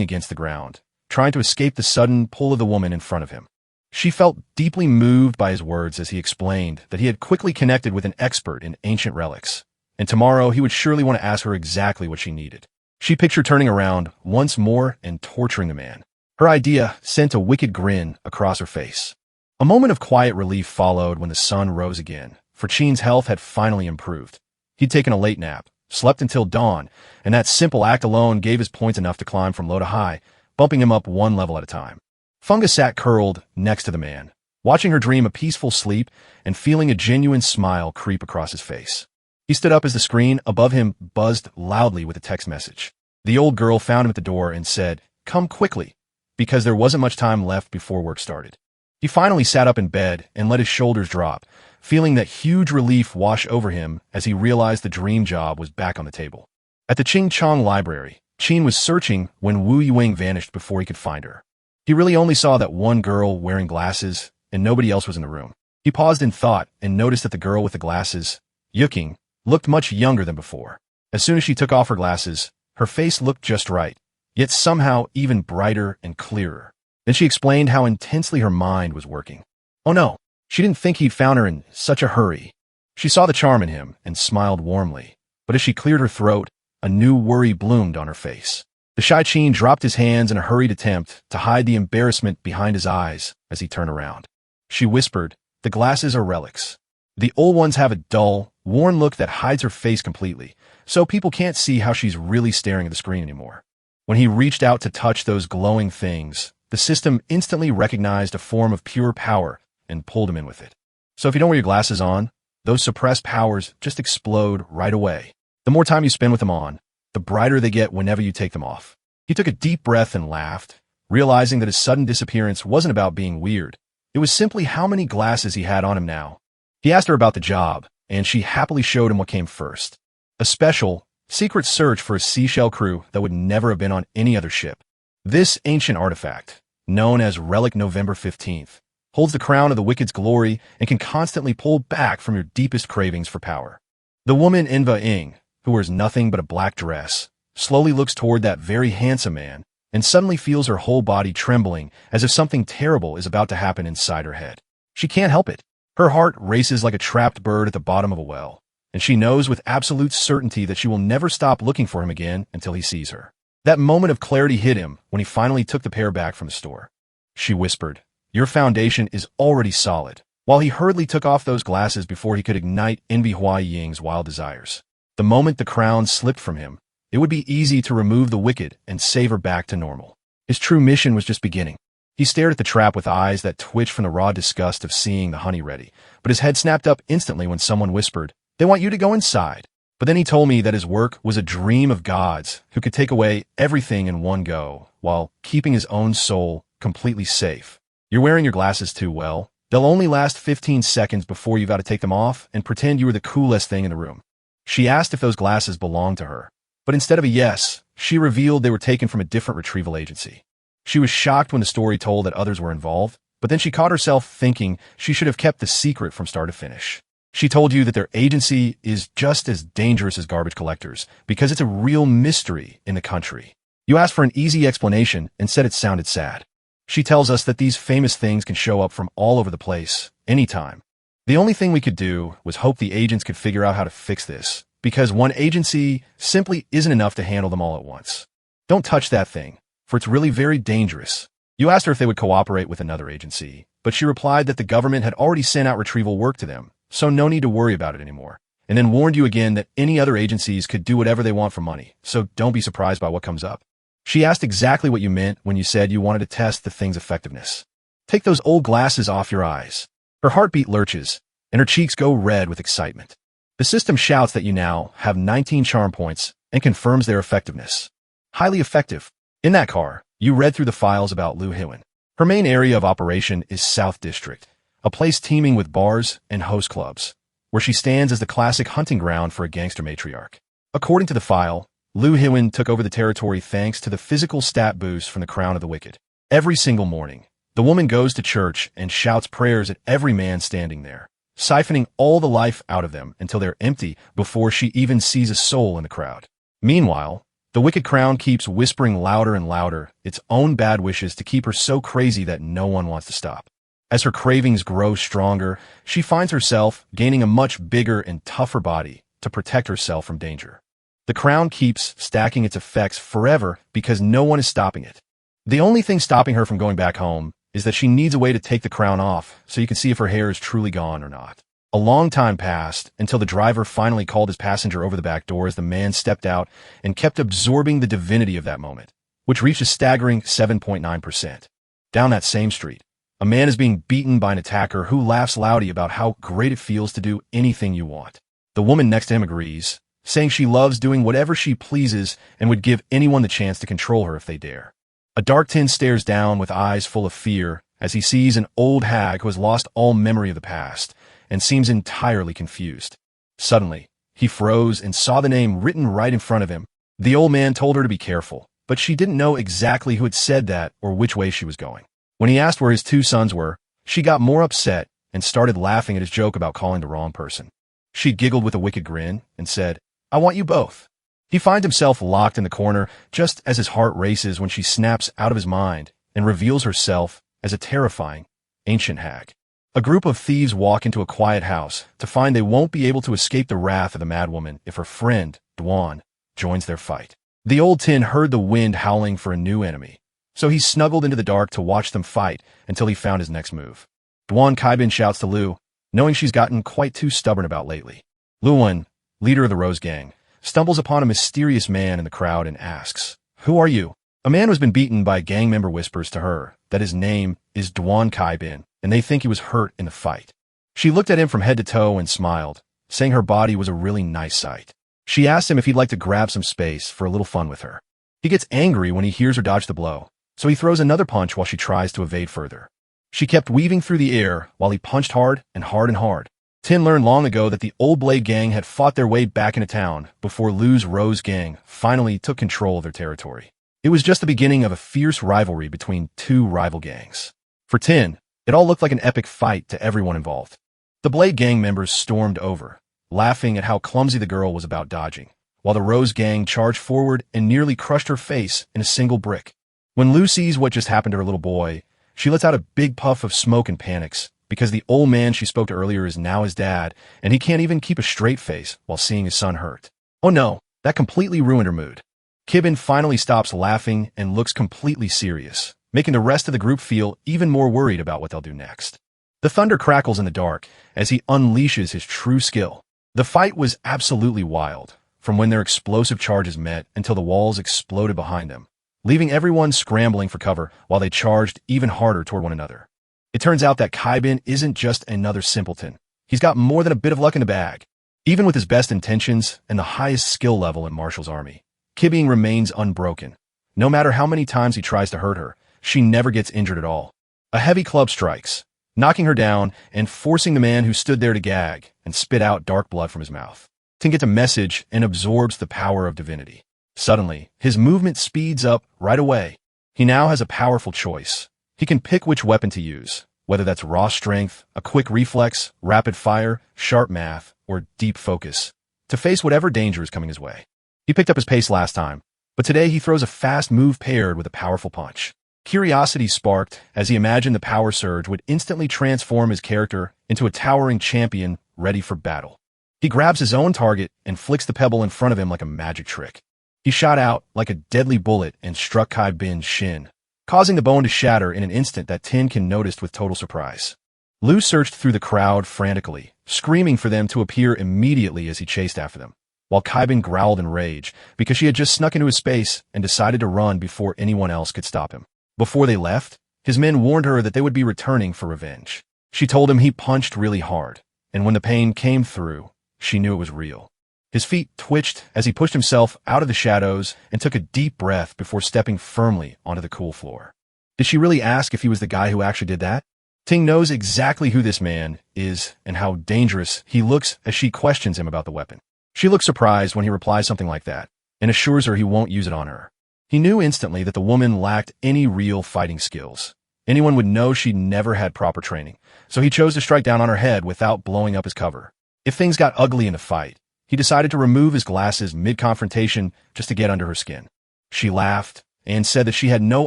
against the ground, trying to escape the sudden pull of the woman in front of him. She felt deeply moved by his words as he explained that he had quickly connected with an expert in ancient relics, and tomorrow he would surely want to ask her exactly what she needed. She pictured turning around once more and torturing the man. Her idea sent a wicked grin across her face. A moment of quiet relief followed when the sun rose again, for Chin's health had finally improved. He'd taken a late nap, slept until dawn, and that simple act alone gave his points enough to climb from low to high, bumping him up one level at a time. Funga sat curled next to the man, watching her dream a peaceful sleep and feeling a genuine smile creep across his face. He stood up as the screen above him buzzed loudly with a text message. The old girl found him at the door and said, "Come quickly," because there wasn't much time left before work started. He finally sat up in bed and let his shoulders drop, feeling that huge relief wash over him as he realized the dream job was back on the table. At the Ching Chong library, Chin was searching when Wu Yuing vanished before he could find her. He really only saw that one girl wearing glasses, and nobody else was in the room. He paused in thought and noticed that the girl with the glasses, Yuking, looked much younger than before. As soon as she took off her glasses, her face looked just right, yet somehow even brighter and clearer. Then she explained how intensely her mind was working. Oh no, she didn't think he'd found her in such a hurry. She saw the charm in him and smiled warmly, but as she cleared her throat, a new worry bloomed on her face. The shy Chin dropped his hands in a hurried attempt to hide the embarrassment behind his eyes as he turned around. She whispered, "The glasses are relics. The old ones have a dull, worn look that hides her face completely, so people can't see how she's really staring at the screen anymore." When he reached out to touch those glowing things, the system instantly recognized a form of pure power and pulled him in with it. So if you don't wear your glasses on, those suppressed powers just explode right away. The more time you spend with them on, the brighter they get whenever you take them off. He took a deep breath and laughed, realizing that his sudden disappearance wasn't about being weird. It was simply how many glasses he had on him now. He asked her about the job, and she happily showed him what came first. A special, secret search for a seashell crew that would never have been on any other ship. This ancient artifact, known as Relic November 15th, holds the crown of the Wicked's glory and can constantly pull back from your deepest cravings for power. The woman Inva Ing, who wears nothing but a black dress, slowly looks toward that very handsome man and suddenly feels her whole body trembling as if something terrible is about to happen inside her head. She can't help it. Her heart races like a trapped bird at the bottom of a well, and she knows with absolute certainty that she will never stop looking for him again until he sees her. That moment of clarity hit him when he finally took the pair back from the store. She whispered, "Your foundation is already solid," while he hurriedly took off those glasses before he could ignite Envy Hua Ying's wild desires. The moment the crown slipped from him, it would be easy to remove the wicked and save her back to normal. His true mission was just beginning. He stared at the trap with eyes that twitched from the raw disgust of seeing the honey ready, but his head snapped up instantly when someone whispered, "They want you to go inside." But then he told me that his work was a dream of gods who could take away everything in one go, while keeping his own soul completely safe. You're wearing your glasses too well. They'll only last 15 seconds before you've got to take them off and pretend you were the coolest thing in the room. She asked if those glasses belonged to her, but instead of a yes, she revealed they were taken from a different retrieval agency. She was shocked when the story told that others were involved, but then she caught herself thinking she should have kept the secret from start to finish. She told you that their agency is just as dangerous as garbage collectors because it's a real mystery in the country. You asked for an easy explanation and said it sounded sad. She tells us that these famous things can show up from all over the place, anytime. The only thing we could do was hope the agents could figure out how to fix this, because one agency simply isn't enough to handle them all at once. Don't touch that thing, for it's really very dangerous. You asked her if they would cooperate with another agency, but she replied that the government had already sent out retrieval work to them, so no need to worry about it anymore, and then warned you again that any other agencies could do whatever they want for money, so don't be surprised by what comes up. She asked exactly what you meant when you said you wanted to test the thing's effectiveness. Take those old glasses off your eyes. Her heartbeat lurches, and her cheeks go red with excitement. The system shouts that you now have 19 charm points and confirms their effectiveness. Highly effective. In that car, you read through the files about Lu Hyun. Her main area of operation is South District, a place teeming with bars and host clubs, where she stands as the classic hunting ground for a gangster matriarch. According to the file, Lu Hyun took over the territory thanks to the physical stat boost from the Crown of the Wicked. Every single morning, the woman goes to church and shouts prayers at every man standing there, siphoning all the life out of them until they're empty before she even sees a soul in the crowd. Meanwhile, the Wicked Crown keeps whispering louder and louder its own bad wishes to keep her so crazy that no one wants to stop. As her cravings grow stronger, she finds herself gaining a much bigger and tougher body to protect herself from danger. The Crown keeps stacking its effects forever because no one is stopping it. The only thing stopping her from going back home is that she needs a way to take the crown off so you can see if her hair is truly gone or not. A long time passed until the driver finally called his passenger over the back door as the man stepped out and kept absorbing the divinity of that moment, which reached a staggering 7.9%. Down that same street, a man is being beaten by an attacker who laughs loudly about how great it feels to do anything you want. The woman next to him agrees, saying she loves doing whatever she pleases and would give anyone the chance to control her if they dare. A dark tin stares down with eyes full of fear as he sees an old hag who has lost all memory of the past and seems entirely confused. Suddenly, he froze and saw the name written right in front of him. The old man told her to be careful, but she didn't know exactly who had said that or which way she was going. When he asked where his two sons were, she got more upset and started laughing at his joke about calling the wrong person. She giggled with a wicked grin and said, "I want you both." He finds himself locked in the corner just as his heart races when she snaps out of his mind and reveals herself as a terrifying, ancient hag. A group of thieves walk into a quiet house to find they won't be able to escape the wrath of the madwoman if her friend, Dwan, joins their fight. The old tin heard the wind howling for a new enemy, so he snuggled into the dark to watch them fight until he found his next move. Dwan Kaibin shouts to Lu, knowing she's gotten quite too stubborn about lately. Luan, leader of the Rose Gang, stumbles upon a mysterious man in the crowd and asks, "Who are you?" A man who has been beaten by a gang member whispers to her that his name is Dwan Kaibin, and they think he was hurt in the fight. She looked at him from head to toe and smiled, saying her body was a really nice sight. She asks him if he'd like to grab some space for a little fun with her. He gets angry when he hears her dodge the blow, so he throws another punch while she tries to evade further. She kept weaving through the air while he punched hard and hard and hard. Tin learned long ago that the Old Blade Gang had fought their way back into town before Lu's Rose Gang finally took control of their territory. It was just the beginning of a fierce rivalry between two rival gangs. For Tin, it all looked like an epic fight to everyone involved. The Blade Gang members stormed over, laughing at how clumsy the girl was about dodging, while the Rose Gang charged forward and nearly crushed her face in a single brick. When Lou sees what just happened to her little boy, she lets out a big puff of smoke and panics, because the old man she spoke to earlier is now his dad, and he can't even keep a straight face while seeing his son hurt. Oh no, that completely ruined her mood. Kibin finally stops laughing and looks completely serious, making the rest of the group feel even more worried about what they'll do next. The thunder crackles in the dark as he unleashes his true skill. The fight was absolutely wild, from when their explosive charges met until the walls exploded behind them, leaving everyone scrambling for cover while they charged even harder toward one another. It turns out that Kaibin isn't just another simpleton. He's got more than a bit of luck in the bag. Even with his best intentions and the highest skill level in Marshall's army, Kibing remains unbroken. No matter how many times he tries to hurt her, she never gets injured at all. A heavy club strikes, knocking her down and forcing the man who stood there to gag and spit out dark blood from his mouth. Ting gets a message and absorbs the power of divinity. Suddenly, his movement speeds up right away. He now has a powerful choice. He can pick which weapon to use, whether that's raw strength, a quick reflex, rapid fire, sharp math, or deep focus, to face whatever danger is coming his way. He picked up his pace last time, but today he throws a fast move paired with a powerful punch. Curiosity sparked as he imagined the power surge would instantly transform his character into a towering champion ready for battle. He grabs his own target and flicks the pebble in front of him like a magic trick. He shot out like a deadly bullet and struck Kai Bin's shin, causing the bone to shatter in an instant that Tin noticed with total surprise. Lou searched through the crowd frantically, screaming for them to appear immediately as he chased after them, while Kaibin growled in rage because she had just snuck into his space and decided to run before anyone else could stop him. Before they left, his men warned her that they would be returning for revenge. She told him he punched really hard, and when the pain came through, she knew it was real. His feet twitched as he pushed himself out of the shadows and took a deep breath before stepping firmly onto the cool floor. Did she really ask if he was the guy who actually did that? Ting knows exactly who this man is and how dangerous he looks as she questions him about the weapon. She looks surprised when he replies something like that, and assures her he won't use it on her. He knew instantly that the woman lacked any real fighting skills. Anyone would know she'd never had proper training, so he chose to strike down on her head without blowing up his cover. If things got ugly in the fight, he decided to remove his glasses mid-confrontation just to get under her skin. She laughed and said that she had no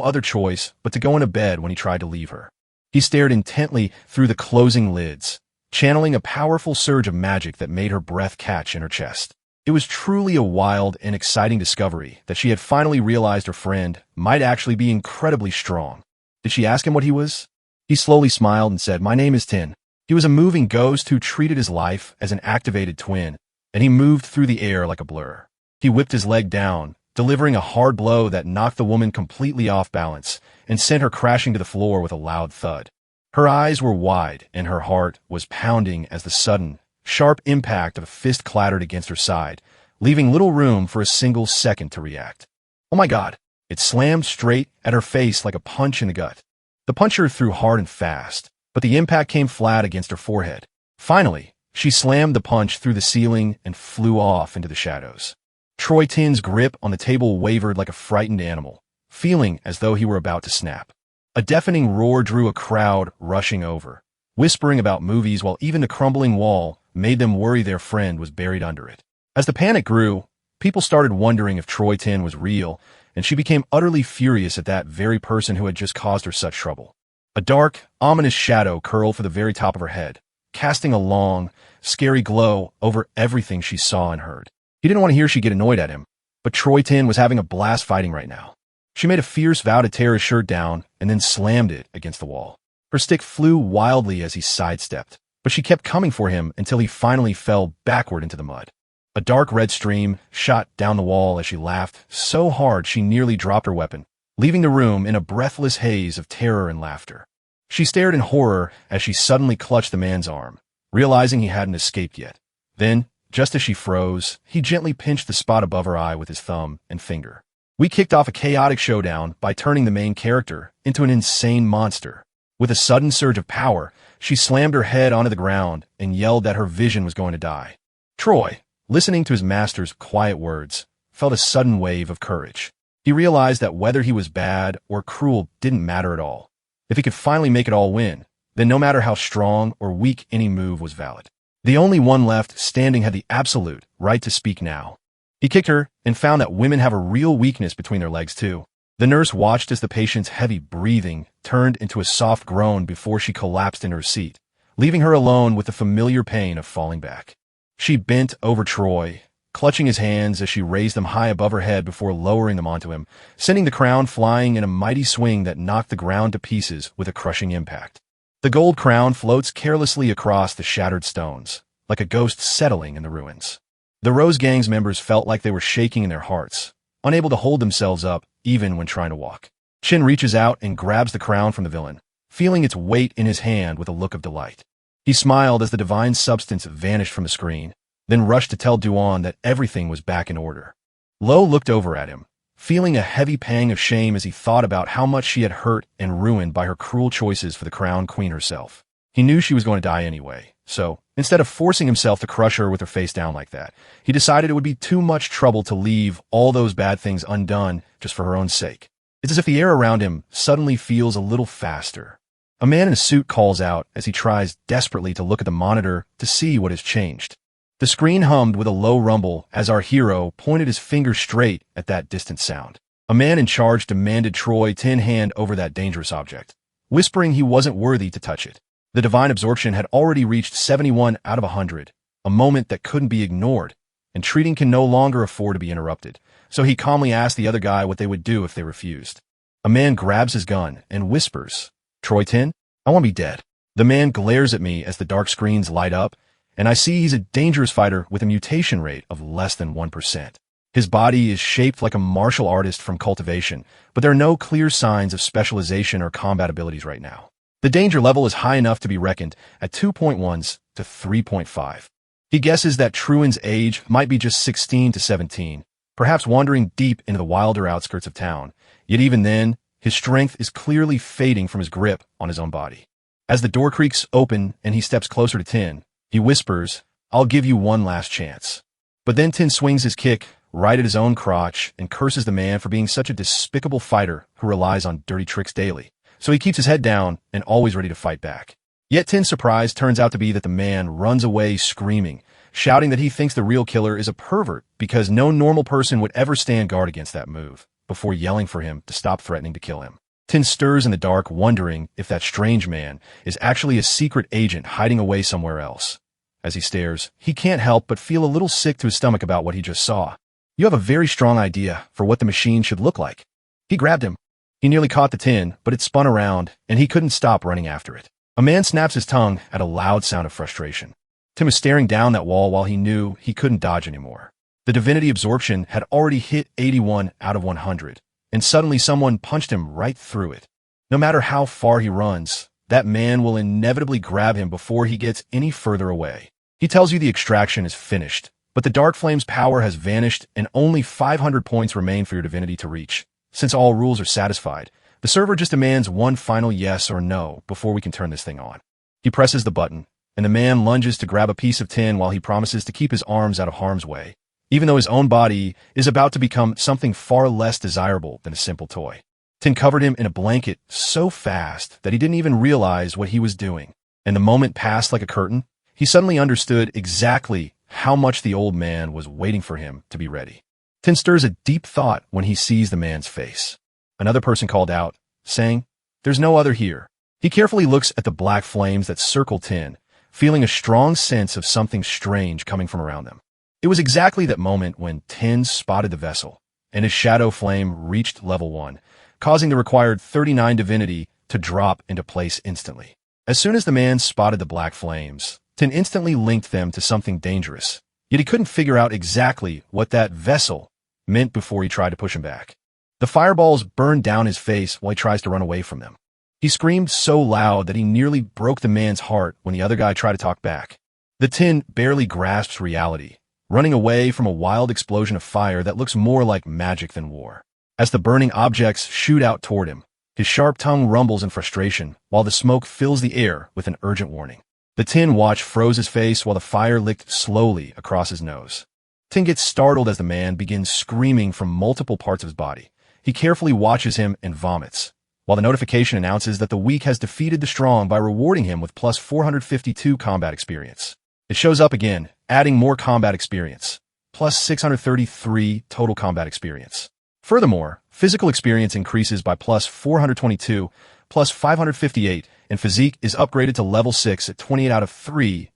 other choice but to go into bed when he tried to leave her. He stared intently through the closing lids, channeling a powerful surge of magic that made her breath catch in her chest. It was truly a wild and exciting discovery that she had finally realized her friend might actually be incredibly strong. Did she ask him what he was? He slowly smiled and said, "My name is Tin." He was a moving ghost who treated his life as an activated twin, and he moved through the air like a blur. He whipped his leg down, delivering a hard blow that knocked the woman completely off balance and sent her crashing to the floor with a loud thud. Her eyes were wide and her heart was pounding as the sudden, sharp impact of a fist clattered against her side, leaving little room for a single second to react. Oh my God! It slammed straight at her face like a punch in the gut. The puncher threw hard and fast, but the impact came flat against her forehead. Finally, she slammed the punch through the ceiling and flew off into the shadows. Troy Tin's grip on the table wavered like a frightened animal, feeling as though he were about to snap. A deafening roar drew a crowd rushing over, whispering about movies while even the crumbling wall made them worry their friend was buried under it. As the panic grew, people started wondering if Troy Tin was real, and she became utterly furious at that very person who had just caused her such trouble. A dark, ominous shadow curled for the very top of her head, casting a long, scary glow over everything she saw and heard. He didn't want to hear she get annoyed at him, but Troy Tin was having a blast fighting right now. She made a fierce vow to tear his shirt down and then slammed it against the wall. Her stick flew wildly as he sidestepped, but she kept coming for him until he finally fell backward into the mud. A dark red stream shot down the wall as she laughed so hard she nearly dropped her weapon, leaving the room in a breathless haze of terror and laughter. She stared in horror as she suddenly clutched the man's arm, realizing he hadn't escaped yet. Then, just as she froze, he gently pinched the spot above her eye with his thumb and finger. We kicked off a chaotic showdown by turning the main character into an insane monster. With a sudden surge of power, she slammed her head onto the ground and yelled that her vision was going to die. Troy, listening to his master's quiet words, felt a sudden wave of courage. He realized that whether he was bad or cruel didn't matter at all. If he could finally make it all win, then no matter how strong or weak any move was valid. The only one left standing had the absolute right to speak now. He kicked her and found that women have a real weakness between their legs too. The nurse watched as the patient's heavy breathing turned into a soft groan before she collapsed in her seat, leaving her alone with the familiar pain of falling back. She bent over Troy, clutching his hands as she raised them high above her head before lowering them onto him, sending the crown flying in a mighty swing that knocked the ground to pieces with a crushing impact. The gold crown floats carelessly across the shattered stones, like a ghost settling in the ruins. The Rose Gang's members felt like they were shaking in their hearts, unable to hold themselves up even when trying to walk. Chin reaches out and grabs the crown from the villain, feeling its weight in his hand with a look of delight. He smiled as the divine substance vanished from the screen, then rushed to tell Duan that everything was back in order. Lo looked over at him, feeling a heavy pang of shame as he thought about how much she had hurt and ruined by her cruel choices for the crown queen herself. He knew she was going to die anyway, so instead of forcing himself to crush her with her face down like that, he decided it would be too much trouble to leave all those bad things undone just for her own sake. It's as if the air around him suddenly feels a little faster. A man in a suit calls out as he tries desperately to look at the monitor to see what has changed. The screen hummed with a low rumble as our hero pointed his finger straight at that distant sound. A man in charge demanded Troy hand over that dangerous object, whispering he wasn't worthy to touch it. The divine absorption had already reached 71 out of 100, a moment that couldn't be ignored, and treating can no longer afford to be interrupted, so he calmly asked the other guy what they would do if they refused. A man grabs his gun and whispers, "Troy Tin, I want to be dead." The man glares at me as the dark screens light up, and I see he's a dangerous fighter with a mutation rate of less than 1%. His body is shaped like a martial artist from Cultivation, but there are no clear signs of specialization or combat abilities right now. The danger level is high enough to be reckoned at 2.1s to 3.5. He guesses that Truan's age might be just 16 to 17, perhaps wandering deep into the wilder outskirts of town, yet even then, his strength is clearly fading from his grip on his own body. As the door creaks open and he steps closer to Tin, he whispers, "I'll give you one last chance." But then Tin swings his kick right at his own crotch and curses the man for being such a despicable fighter who relies on dirty tricks daily. So he keeps his head down and always ready to fight back. Yet Tin's surprise turns out to be that the man runs away screaming, shouting that he thinks the real killer is a pervert because no normal person would ever stand guard against that move, before yelling for him to stop threatening to kill him. Tin stirs in the dark, wondering if that strange man is actually a secret agent hiding away somewhere else. As he stares, he can't help but feel a little sick to his stomach about what he just saw. "You have a very strong idea for what the machine should look like." He grabbed him. He nearly caught the tin, but it spun around, and he couldn't stop running after it. A man snaps his tongue at a loud sound of frustration. Tim was staring down that wall while he knew he couldn't dodge anymore. The divinity absorption had already hit 81 out of 100, and suddenly someone punched him right through it. No matter how far he runs, that man will inevitably grab him before he gets any further away. He tells you the extraction is finished, but the Dark Flame's power has vanished and only 500 points remain for your divinity to reach. Since all rules are satisfied, the server just demands one final yes or no before we can turn this thing on. He presses the button, and the man lunges to grab a piece of tin while he promises to keep his arms out of harm's way, even though his own body is about to become something far less desirable than a simple toy. Tin covered him in a blanket so fast that he didn't even realize what he was doing, and the moment passed like a curtain. He suddenly understood exactly how much the old man was waiting for him to be ready. Tin stirs a deep thought when he sees the man's face. Another person called out, saying, "There's no other here." He carefully looks at the black flames that circle Tin, feeling a strong sense of something strange coming from around them. It was exactly that moment when Tin spotted the vessel, and his shadow flame reached level 1, causing the required 39 divinity to drop into place instantly. As soon as the man spotted the black flames, Tin instantly linked them to something dangerous, yet he couldn't figure out exactly what that vessel meant before he tried to push him back. The fireballs burned down his face while he tries to run away from them. He screamed so loud that he nearly broke the man's heart when the other guy tried to talk back. The Tin barely grasps reality, running away from a wild explosion of fire that looks more like magic than war. As the burning objects shoot out toward him, his sharp tongue rumbles in frustration while the smoke fills the air with an urgent warning. The Tin watch froze his face while the fire licked slowly across his nose. Tin gets startled as the man begins screaming from multiple parts of his body. He carefully watches him and vomits, while the notification announces that the weak has defeated the strong by rewarding him with plus 452 combat experience. It shows up again, adding more combat experience, plus 633 total combat experience. Furthermore, Physical experience increases by plus 422, plus 558, and physique is upgraded to level 6 at 28 out of 3000.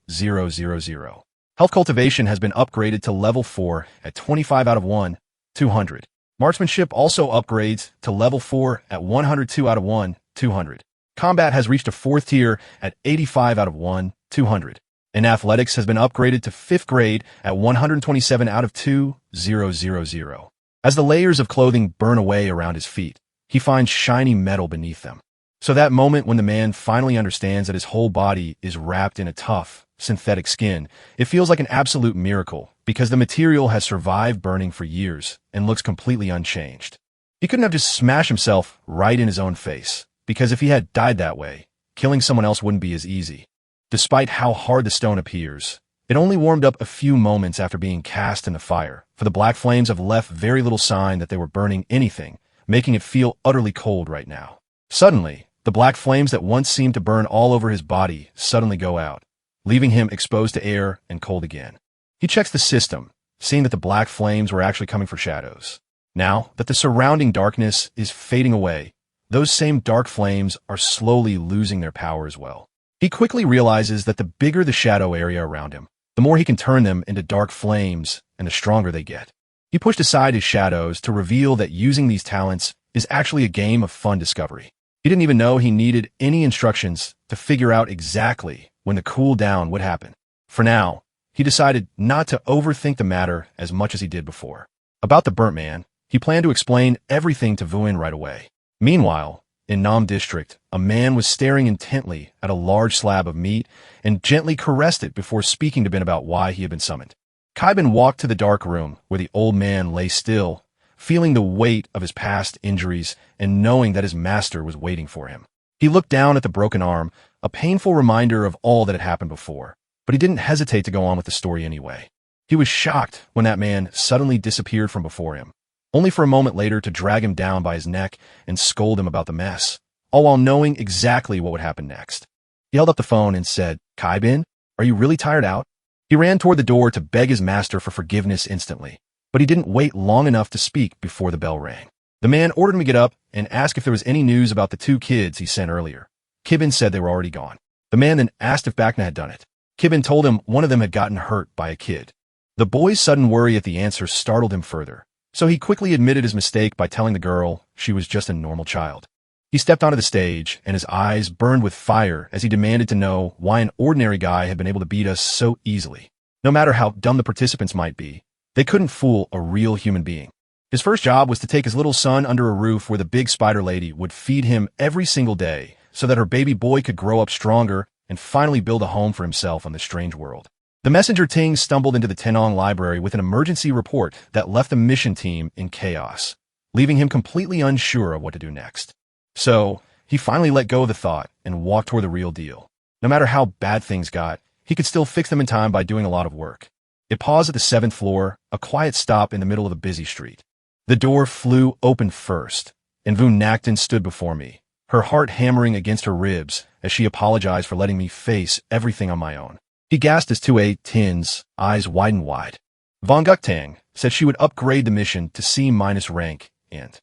Health cultivation has been upgraded to level 4 at 25 out of 200. Marksmanship also upgrades to level 4 at 102 out of 200. Combat has reached a 4th tier at 85 out of 200. And athletics has been upgraded to 5th grade at 127 out of 2000. As the layers of clothing burn away around his feet, he finds shiny metal beneath them. So that moment when the man finally understands that his whole body is wrapped in a tough, synthetic skin, it feels like an absolute miracle because the material has survived burning for years and looks completely unchanged. He couldn't have just smashed himself right in his own face, because if he had died that way, killing someone else wouldn't be as easy. Despite how hard the stone appears, it only warmed up a few moments after being cast in the fire, for the black flames have left very little sign that they were burning anything, making it feel utterly cold right now. Suddenly, the black flames that once seemed to burn all over his body suddenly go out, leaving him exposed to air and cold again. He checks the system, seeing that the black flames were actually coming from shadows. Now that the surrounding darkness is fading away, those same dark flames are slowly losing their power as well. He quickly realizes that the bigger the shadow area around him, the more he can turn them into dark flames and the stronger they get. He pushed aside his shadows to reveal that using these talents is actually a game of fun discovery. He didn't even know he needed any instructions to figure out exactly when the cool down would happen. For now, he decided not to overthink the matter as much as he did before. About the burnt man, he planned to explain everything to Vuin right away. Meanwhile, in Nam District, a man was staring intently at a large slab of meat and gently caressed it before speaking to Ben about why he had been summoned. Kaibin walked to the dark room where the old man lay still, feeling the weight of his past injuries and knowing that his master was waiting for him. He looked down at the broken arm, a painful reminder of all that had happened before, but he didn't hesitate to go on with the story anyway. He was shocked when that man suddenly disappeared from before him, only for a moment later to drag him down by his neck and scold him about the mess, all while knowing exactly what would happen next. He held up the phone and said, "Kaibin, are you really tired out?" He ran toward the door to beg his master for forgiveness instantly, but he didn't wait long enough to speak before the bell rang. The man ordered him to get up and ask if there was any news about the 2 kids he sent earlier. Kibin said they were already gone. The man then asked if Bakna had done it. Kibin told him one of them had gotten hurt by a kid. The boy's sudden worry at the answer startled him further, so he quickly admitted his mistake by telling the girl she was just a normal child. He stepped onto the stage, and his eyes burned with fire as he demanded to know why an ordinary guy had been able to beat us so easily. No matter how dumb the participants might be, they couldn't fool a real human being. His first job was to take his little son under a roof where the big spider lady would feed him every single day so that her baby boy could grow up stronger and finally build a home for himself on this strange world. The messenger Ting stumbled into the Tenong library with an emergency report that left the mission team in chaos, leaving him completely unsure of what to do next. So, he finally let go of the thought and walked toward the real deal. No matter how bad things got, he could still fix them in time by doing a lot of work. It paused at the 7th floor, a quiet stop in the middle of a busy street. The door flew open first, and Vu Nacton stood before me, her heart hammering against her ribs as she apologized for letting me face everything on my own. He gasped as 2A Tin's eyes widened wide. Von Guktang said she would upgrade the mission to C- rank and